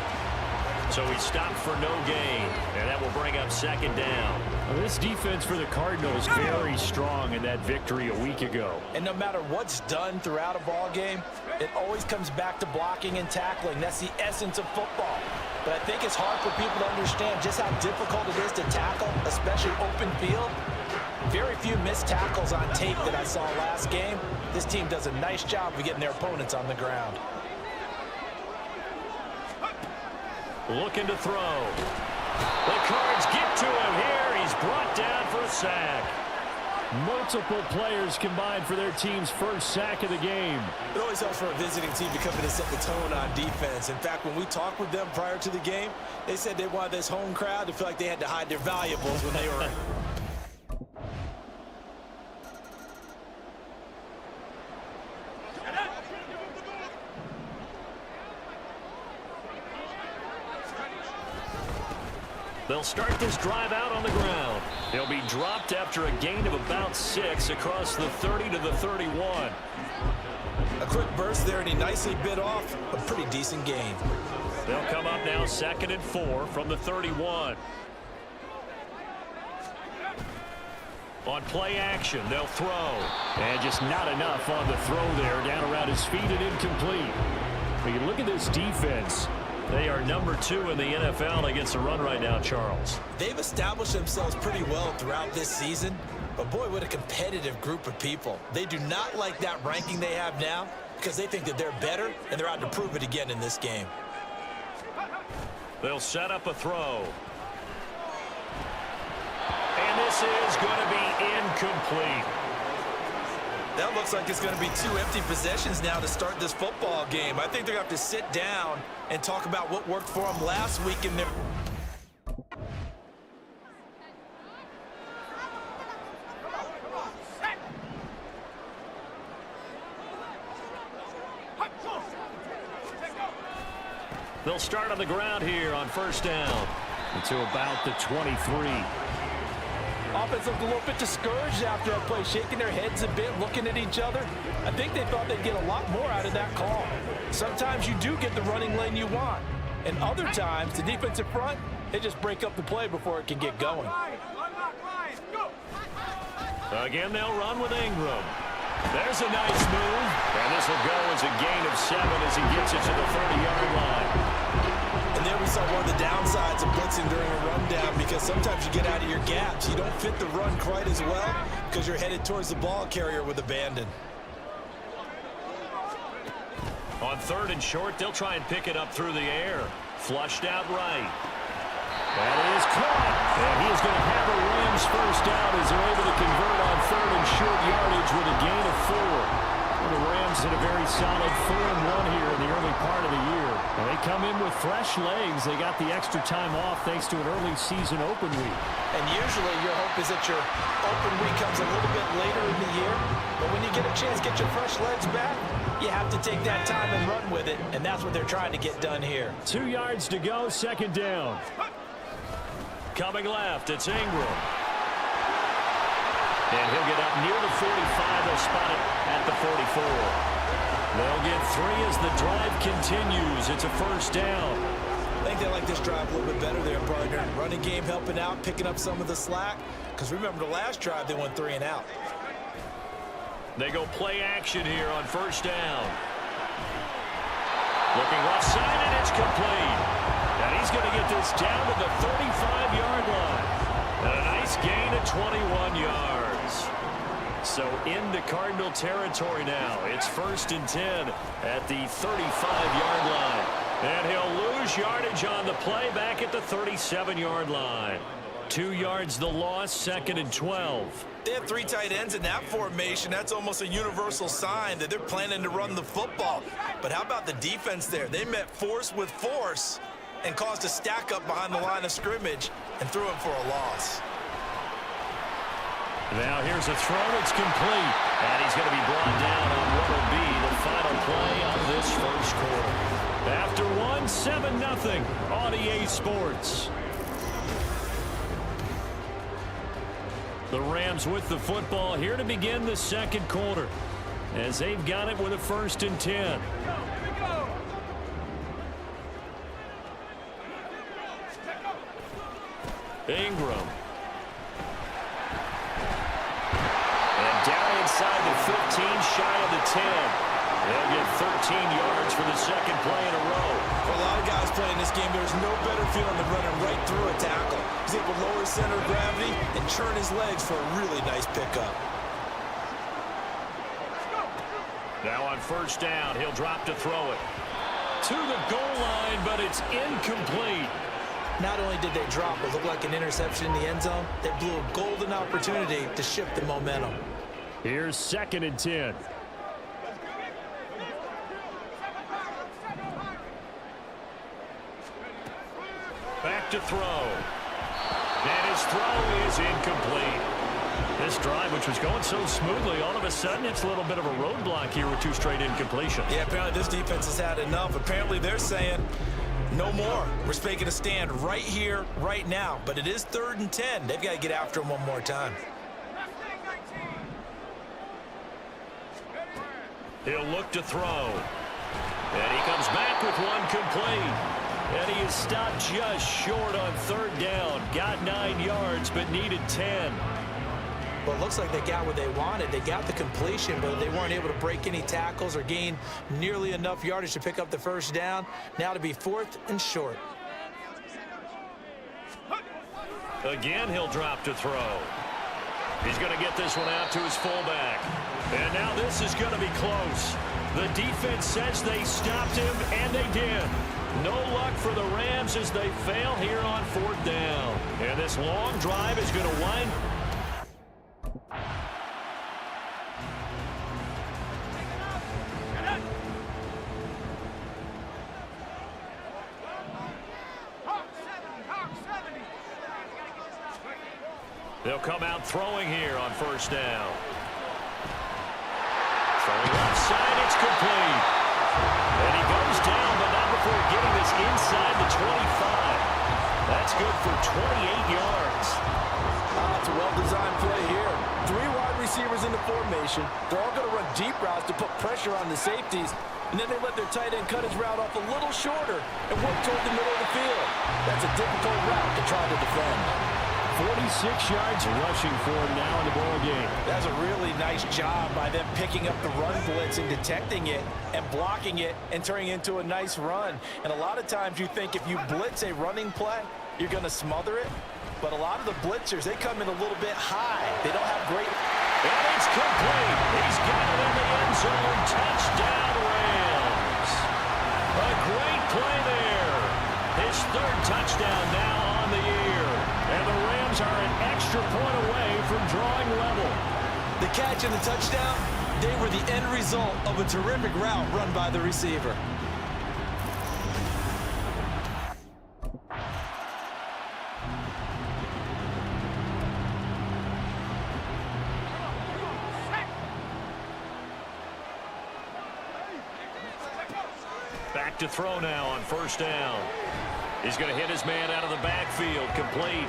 So he stopped for no gain, and that will bring up second down. Well, this defense for the Cardinals very strong in that victory a week ago. And no matter what's done throughout a ball game, it always comes back to blocking and tackling. That's the essence of football. But I think it's hard for people to understand just how difficult it is to tackle, especially open field. Very few missed tackles on tape that I saw last game. This team does a nice job of getting their opponents on the ground. Looking to throw. The Cards get to him here. He's brought down for a sack. Multiple players combined for their team's first sack of the game. It always helps for a visiting team to come in and set the tone on defense. In fact, when we talked with them prior to the game, they said they wanted this home crowd to feel like they had to hide their valuables when they were... They'll start this drive out on the ground. They'll be dropped after a gain of about 6 across the 30 to the 31. A quick burst there, and he nicely bit off a pretty decent gain. They'll come up now 2nd and 4 from the 31. On play action, they'll throw. And just not enough on the throw there. Down around his feet and incomplete. But you look at this defense. They are number 2 in the NFL against the run right now, Charles. They've established themselves pretty well throughout this season, but boy, what a competitive group of people. They do not like that ranking they have now because they think that they're better, and they're out to prove it again in this game. They'll set up a throw. And this is going to be incomplete. That looks like it's going to be 2 empty possessions now to start this football game. I think they're going to have to sit down and talk about what worked for them last week in their... They'll start on the ground here on first down. To about the 23. Offense looked a little bit discouraged after that play, shaking their heads a bit, looking at each other. I think they thought they'd get a lot more out of that call. Sometimes you do get the running lane you want, and other times, the defensive front, they just break up the play before it can get going. Again, they'll run with Ingram. There's a nice move, and this will go as a gain of 7 as he gets it to the 30-yard line. And there we saw one of the downsides of blitzing during a rundown, because sometimes you get out of your gaps. You don't fit the run quite as well because you're headed towards the ball carrier with abandon. On 3rd and short, they'll try and pick it up through the air. Flushed out right. That is caught. And he is going to have a Rams first down as they're able to convert on 3rd and short yardage with a gain of 4-1 here in the early part of the year. And they come in with fresh legs. They got the extra time off thanks to an early season open week. And usually your hope is that your open week comes a little bit later in the year. But when you get a chance to get your fresh legs back, you have to take that time and run with it. And that's what they're trying to get done here. 2 yards to go, second down. Coming left, it's Ingram. And he'll get up near the 45. They'll spot it at the 44. They'll get 3 as the drive continues. It's a first down. I think they like this drive a little bit better there, partner. Running game helping out, picking up some of the slack. Because remember, the last drive, they went 3 and out. They go play action here on first down. Looking left side, and it's complete. And he's going to get this down to the 35-yard line. And a nice gain of 21 yards. So into Cardinal territory now. It's 1st and 10 at the 35-yard line. And he'll lose yardage on the play back at the 37-yard line. 2 yards the loss, 2nd and 12. They have 3 tight ends in that formation. That's almost a universal sign that they're planning to run the football. But how about the defense there? They met force with force and caused a stack up behind the line of scrimmage and threw him for a loss. Now here's a throw. It's complete. And he's going to be brought down on what will be the final play of this first quarter. After 7-0 on EA Sports. The Rams with the football here to begin the second quarter as they've got it with a 1st and 10. Ingram. And down inside the 15, shy of the 10. They'll get 13 yards for the second play in a row. For a lot of guys playing this game, there's no better feeling than running right through a tackle. He's able to lower his center of gravity and churn his legs for a really nice pickup. Now on first down, he'll drop to throw it. To the goal line, but it's incomplete. Not only did they drop what looked like an interception in the end zone, they blew a golden opportunity to shift the momentum. Here's 2nd and 10. Back to throw. And his throw is incomplete. This drive, which was going so smoothly, all of a sudden it's a little bit of a roadblock here with 2 straight incompletions. Yeah, apparently this defense has had enough. Apparently they're saying no more. We're making a stand right here, right now. But it is 3rd and 10. They've got to get after him one more time. He'll look to throw. And he comes back with one complete. And he is stopped just short on 3rd down. Got 9 yards, but needed 10. Well, it looks like they got what they wanted. They got the completion, but they weren't able to break any tackles or gain nearly enough yardage to pick up the first down. Now to be 4th and short. Again, he'll drop to throw. He's going to get this one out to his fullback. And now this is going to be close. The defense says they stopped him, and they did. No luck for the Rams as they fail here on 4th down. And this long drive is going to wind. They'll come out throwing here on 1st down. Throwing left side, it's complete. And he goes down, but not before getting this inside the 25. That's good for 28 yards. It's a well-designed play here. 3 wide receivers in the formation. They're all going to run deep routes to put pressure on the safeties. And then they let their tight end cut his route off a little shorter and work toward the middle of the field. That's a difficult route to try to defend. 46 yards rushing for him now in the ball game. That's a really nice job by them picking up the run blitz and detecting it and blocking it and turning it into a nice run. And a lot of times you think if you blitz a running play, you're going to smother it. But a lot of the blitzers, they come in a little bit high. They don't have great... And it's complete. He's got it in the end zone. Touchdown, Rams. A great play there. His 3rd touchdown now on the year. And the Rams are an extra point away from drawing level. The catch and the touchdown, They were the end result of a terrific route run by the receiver. Back to throw now on first down. He's going to hit his man out of the backfield. Complete.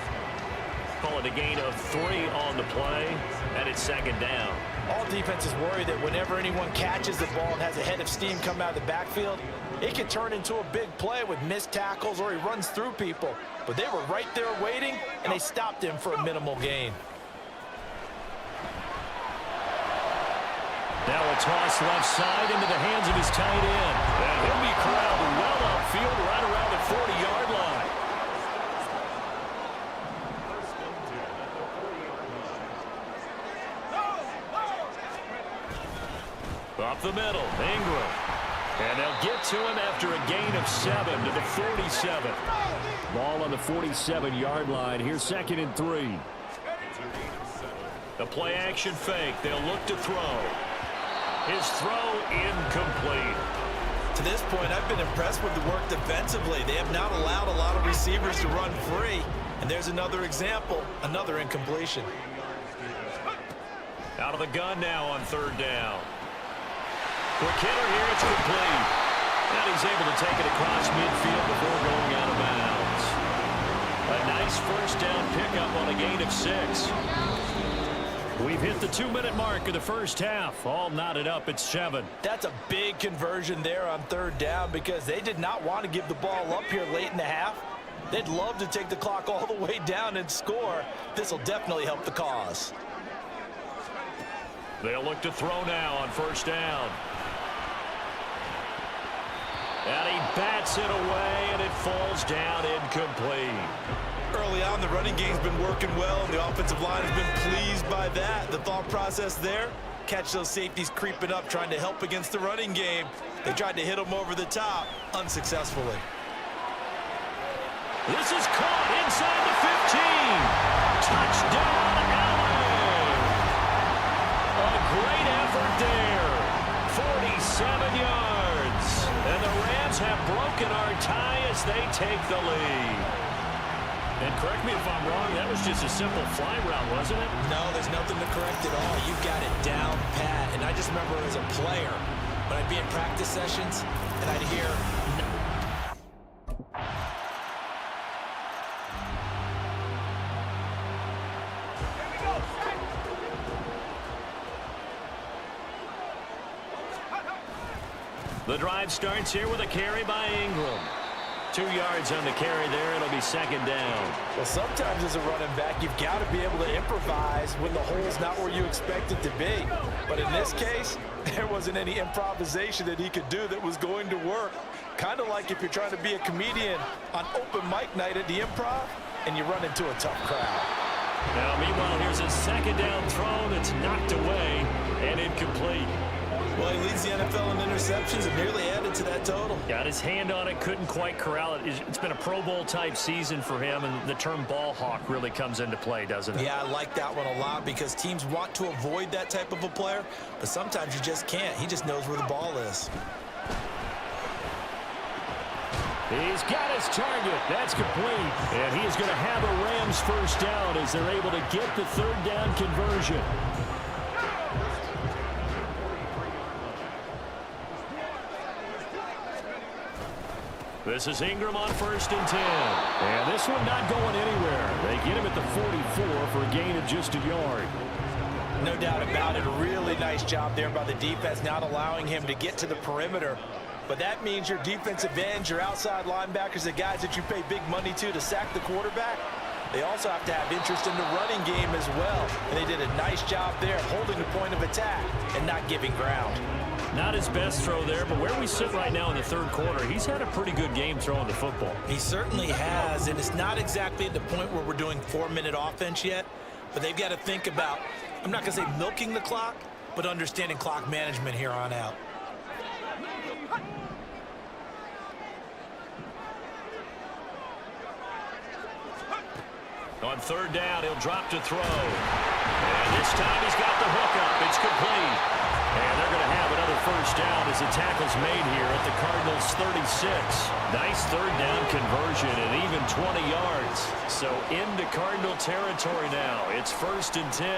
Call it a gain of 3 on the play, and it's second down. All defenses worry that whenever anyone catches the ball and has a head of steam come out of the backfield, it can turn into a big play with missed tackles or he runs through people. But they were right there waiting, and they stopped him for a minimal gain. Now a toss left side into the hands of his tight end. And he'll be corralled well upfield right around the 40-yard line. Up the middle, Ingram. And they'll get to him after a gain of 7 to the 47. Ball on the 47-yard line. Here's 2nd and 3. The play action fake. They'll look to throw. His throw incomplete. To this point, I've been impressed with the work defensively. They have not allowed a lot of receivers to run free. And there's another example, another incompletion. Out of the gun now on third down. Quick hitter here, it's complete. And he's able to take it across midfield before going out of bounds. A nice first down pickup on a gain of 6. We've hit the 2-minute mark of the first half. All knotted up at 7. That's a big conversion there on third down because they did not want to give the ball up here late in the half. They'd love to take the clock all the way down and score. This will definitely help the cause. They'll look to throw now on first down. And he bats it away, and it falls down incomplete. Early on, the running game's been working well, and the offensive line has been pleased by that. The thought process there, catch those safeties creeping up, trying to help against the running game. They tried to hit them over the top, unsuccessfully. This is caught inside the 15. Touchdown, LA. A great effort there. 47 yards. And the Rams have broken our tie as they take the lead. And correct me if I'm wrong, that was just a simple fly route, wasn't it? No, there's nothing to correct at all. You got it down pat. And I just remember as a player, when I'd be in practice sessions, and I'd hear... The drive starts here with a carry by Ingram. 2 yards on the carry there. It'll be second down. Well, sometimes as a running back, you've got to be able to improvise when the hole's not where you expect it to be. But in this case, there wasn't any improvisation that he could do that was going to work. Kind of like if you're trying to be a comedian on open mic night at the Improv and you run into a tough crowd. Now, meanwhile, here's a second down throw that's knocked away and incomplete. Well, he leads the NFL in interceptions and nearly added to that total. Got his hand on it, couldn't quite corral it. It's been a Pro Bowl-type season for him, and the term ball hawk really comes into play, doesn't it? Yeah, I like that one a lot because teams want to avoid that type of a player, but sometimes you just can't. He just knows where the ball is. He's got his target. That's complete. And he is going to have a Rams first down as they're able to get the third down conversion. This is Ingram on 1st and 10. And this one not going anywhere. They get him at the 44 for a gain of just a yard. No doubt about it. A really nice job there by the defense, not allowing him to get to the perimeter. But that means your defensive ends, your outside linebackers, the guys that you pay big money to sack the quarterback, they also have to have interest in the running game as well. And they did a nice job there holding the point of attack and not giving ground. Not his best throw there, but where we sit right now in the third quarter, he's had a pretty good game throwing the football. He certainly has, and it's not exactly at the point where we're doing 4-minute offense yet, but they've got to think about, I'm not going to say milking the clock, but understanding clock management here on out. On third down, he'll drop to throw. And this time he's got the hook up. It's complete. first down as the tackle's made here at the Cardinals' 36. Nice third down conversion and even 20 yards. So into Cardinal territory now. It's 1st and 10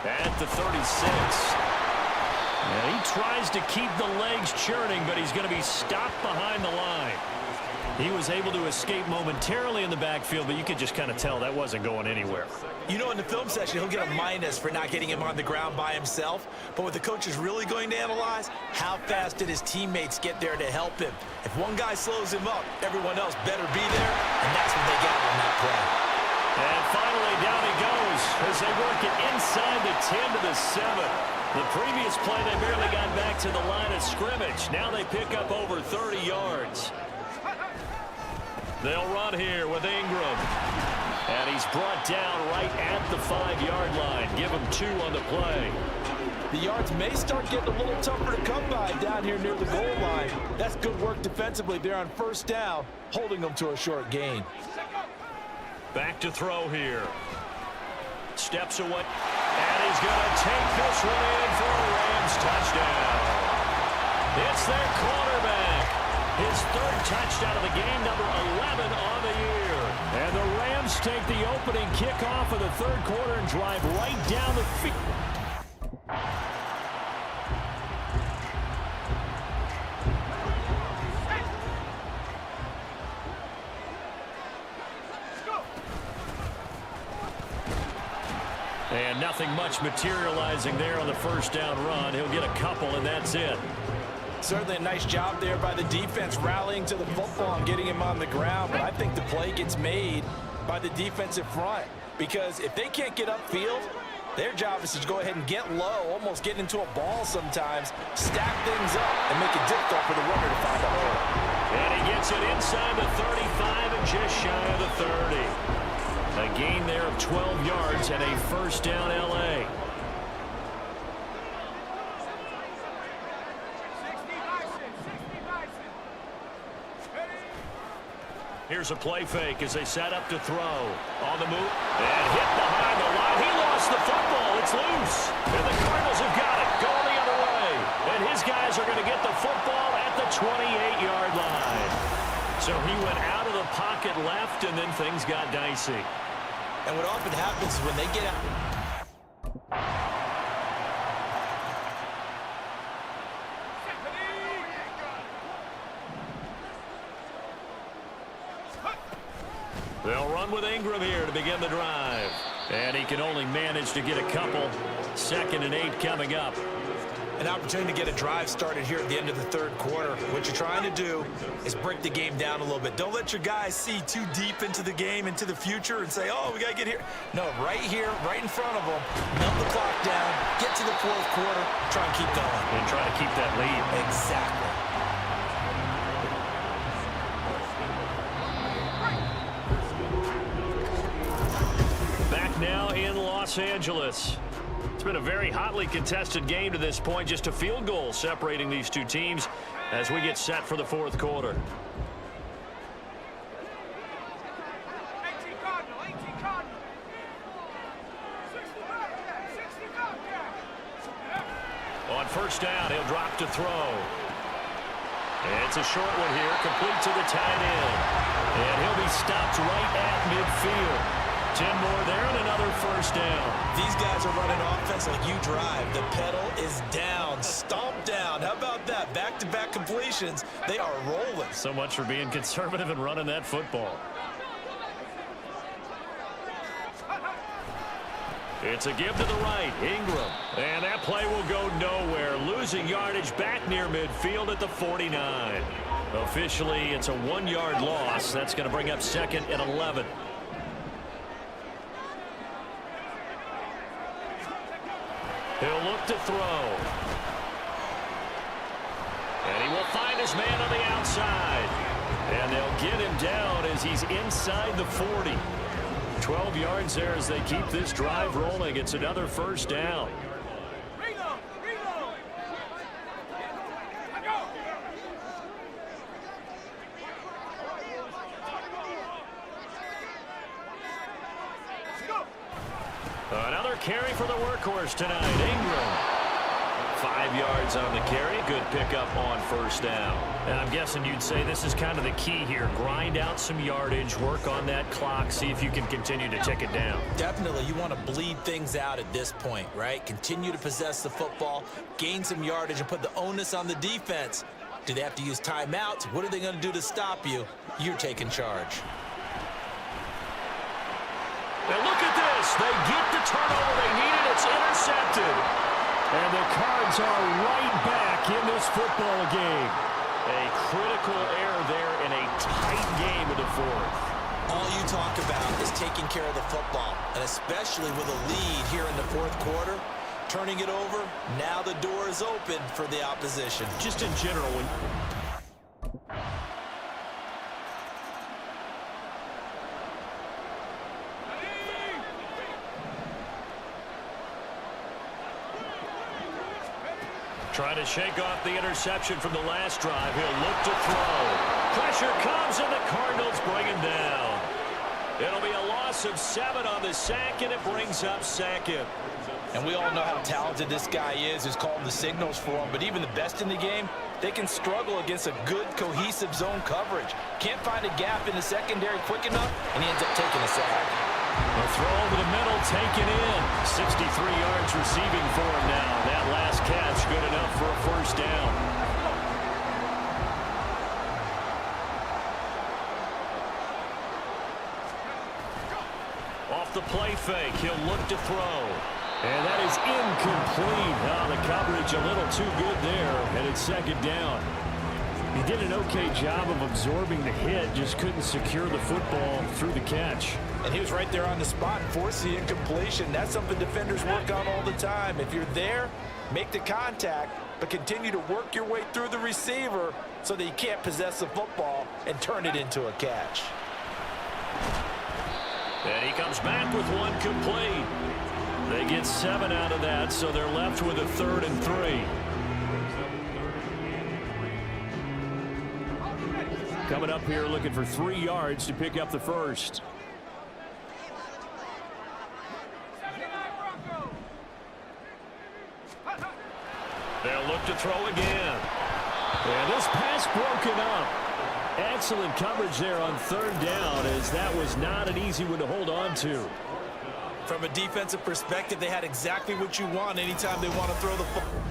at the 36. And he tries to keep the legs churning, but he's going to be stopped behind the line. He was able to escape momentarily in the backfield, but you could just kind of tell that wasn't going anywhere. You know, in the film session, he'll get a minus for not getting him on the ground by himself. But what the coach is really going to analyze, how fast did his teammates get there to help him? If one guy slows him up, everyone else better be there, and that's what they got on that play. And finally, down he goes as they work it inside the 10 to the 7. The previous play, they barely got back to the line of scrimmage. Now they pick up over 30 yards. They'll run here with Ingram. And he's brought down right at the 5-yard line. Give him 2 on the play. The yards may start getting a little tougher to come by down here near the goal line. That's good work defensively there on first down, holding them to a short gain. Back to throw here. Steps away. And he's going to take this one in for a Rams touchdown. It's their quarterback. His 3rd touchdown of the game, number 11 on the year. And the Rams take the opening kickoff of the 3rd quarter and drive right down the field. And nothing much materializing there on the first down run. He'll get a couple, and that's it. Certainly a nice job there by the defense rallying to the football and getting him on the ground. But I think the play gets made by the defensive front, because if they can't get upfield, their job is to go ahead and get low, almost get into a ball sometimes, stack things up, and make it difficult for the runner to find a hole. And he gets it inside the 35 and just shy of the 30. A gain there of 12 yards and a first down L.A. Here's a play fake as they set up to throw. On the move. And hit behind the line. He lost the football. It's loose. And the Cardinals have got it. Going the other way. And his guys are going to get the football at the 28-yard line. So he went out of the pocket left, and then things got dicey. And what often happens is when they get out. They'll run with Ingram here to begin the drive. And he can only manage to get a couple. 2nd and 8 coming up. An opportunity to get a drive started here at the end of the 3rd quarter. What you're trying to do is break the game down a little bit. Don't let your guys see too deep into the game, into the future, and say, oh, we got to get here. No, right here, right in front of them, melt the clock down, get to the 4th quarter, try and keep going. And try to keep that lead. Exactly. Back now in Los Angeles. It's been a very hotly contested game to this point. Just a field goal separating these two teams as we get set for the 4th quarter. 18 Cardinal, 18 Cardinal. 65 On first down, he'll drop to throw. It's a short one here, complete to the tight end. And he'll be stopped right at midfield. 10 more there and another first down. These guys are running offense like you drive. The pedal is down, stomp down. How about that? Back-to-back completions. They are rolling. So much for being conservative and running that football. It's a give to the right, Ingram. And that play will go nowhere. Losing yardage back near midfield at the 49. Officially, it's a 1-yard loss. That's going to bring up 2nd and 11. He'll look to throw. And he will find his man on the outside. And they'll get him down as he's inside the 40. 12 yards there as they keep this drive rolling. It's another first down. Reload, reload. Another carry for the workhorse tonight, Ingram. 5 yards on the carry. Good pickup on first down. And I'm guessing you'd say this is kind of the key here. Grind out some yardage, work on that clock, see if you can continue to tick it down. Definitely, you want to bleed things out at this point, right? Continue to possess the football, gain some yardage, and put the onus on the defense. Do they have to use timeouts? What are they going to do to stop you? You're taking charge. And look at this. They get the turnover they needed. It's intercepted. And the Cards are right back in this football game. A critical error there in a tight game in the fourth. All you talk about is taking care of the football, and especially with a lead here in the fourth quarter, turning it over, now the door is open for the opposition. Just in general, when trying to shake off the interception from the last drive. He'll look to throw. Pressure comes, and the Cardinals bring him down. It'll be a loss of 7 on the sack, and it brings up second. And we all know how talented this guy is who's calling the signals for him, but even the best in the game, they can struggle against a good, cohesive zone coverage. Can't find a gap in the secondary quick enough, and he ends up taking a sack. A throw over the middle, taken in. 63 yards receiving for him now. That last catch good enough for a first down. Off the play fake, he'll look to throw. and that is incomplete. Oh, the coverage a little too good there, and it's second down. He did an okay job of absorbing the hit, just couldn't secure the football through the catch. And he was right there on the spot, forced the incompletion. That's something defenders work on all the time. If you're there, make the contact, but continue to work your way through the receiver so that you can't possess the football and turn it into a catch. And he comes back with one complete. They get 7 out of that, so they're left with a 3rd and 3. Coming up here looking for 3 yards to pick up the first. They'll look to throw again. And this pass broken up. Excellent coverage there on 3rd down, as that was not an easy one to hold on to. From a defensive perspective, they had exactly what you want anytime they want to throw the football.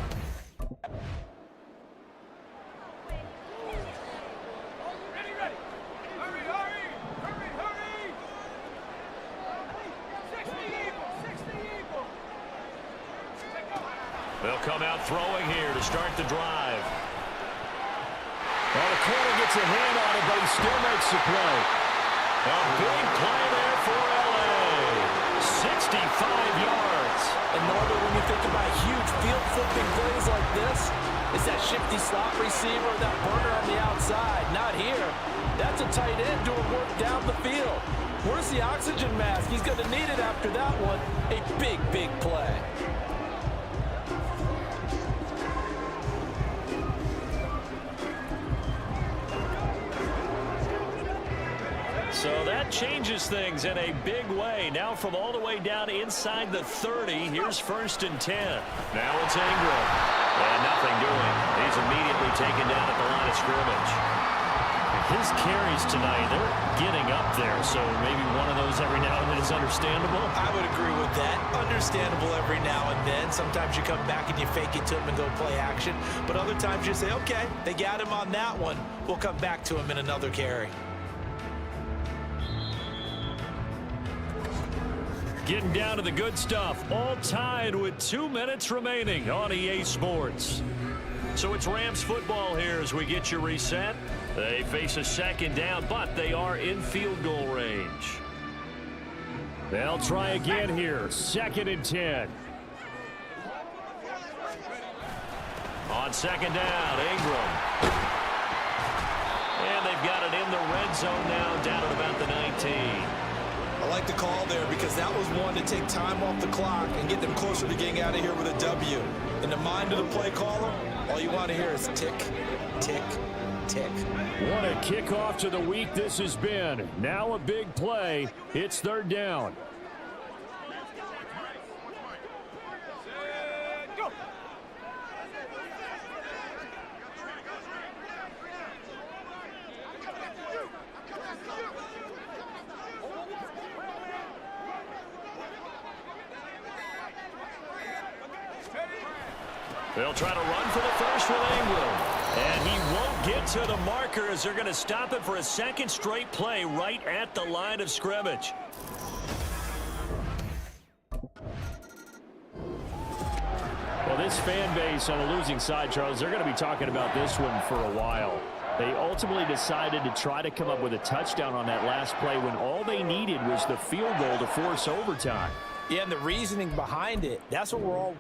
They'll come out throwing here to start the drive. Well, the corner gets a hand on it, but he still makes the play. A big play there for L.A. 65 yards. And normally when you think about huge field-flipping plays like this, it's that shifty slot receiver, that burner on the outside. Not here. That's a tight end doing work down the field. Where's the oxygen mask? He's going to need it after that one. A big, big play. So that changes things in a big way. Now from all the way down inside the 30, here's 1st and 10. Now it's Ingram. And nothing doing. He's immediately taken down at the line of scrimmage. His carries tonight, they're getting up there, so maybe one of those every now and then is understandable. I would agree with that. Understandable every now and then. Sometimes you come back and you fake it to him and go play action. But other times you say, okay, they got him on that one. We'll come back to him in another carry. Getting down to the good stuff. All tied with 2 minutes remaining on EA Sports. So it's Rams football here as we get you reset. They face a 2nd down, but they are in field goal range. They'll try again here. 2nd and 10. On 2nd down, Ingram. And they've got it in the red zone now, down at about the 19. I like the call there because that was one to take time off the clock and get them closer to getting out of here with a W. In the mind of the play caller, all you want to hear is tick, tick, tick. What a kickoff to the week this has been. Now a big play. It's 3rd down. They'll try to run for the first with Ingram. And he won't get to the marker as they're going to stop it for a second straight play right at the line of scrimmage. Well, this fan base on the losing side, Charles, they're going to be talking about this one for a while. They ultimately decided to try to come up with a touchdown on that last play when all they needed was the field goal to force overtime. Yeah, and the reasoning behind it, that's what we're all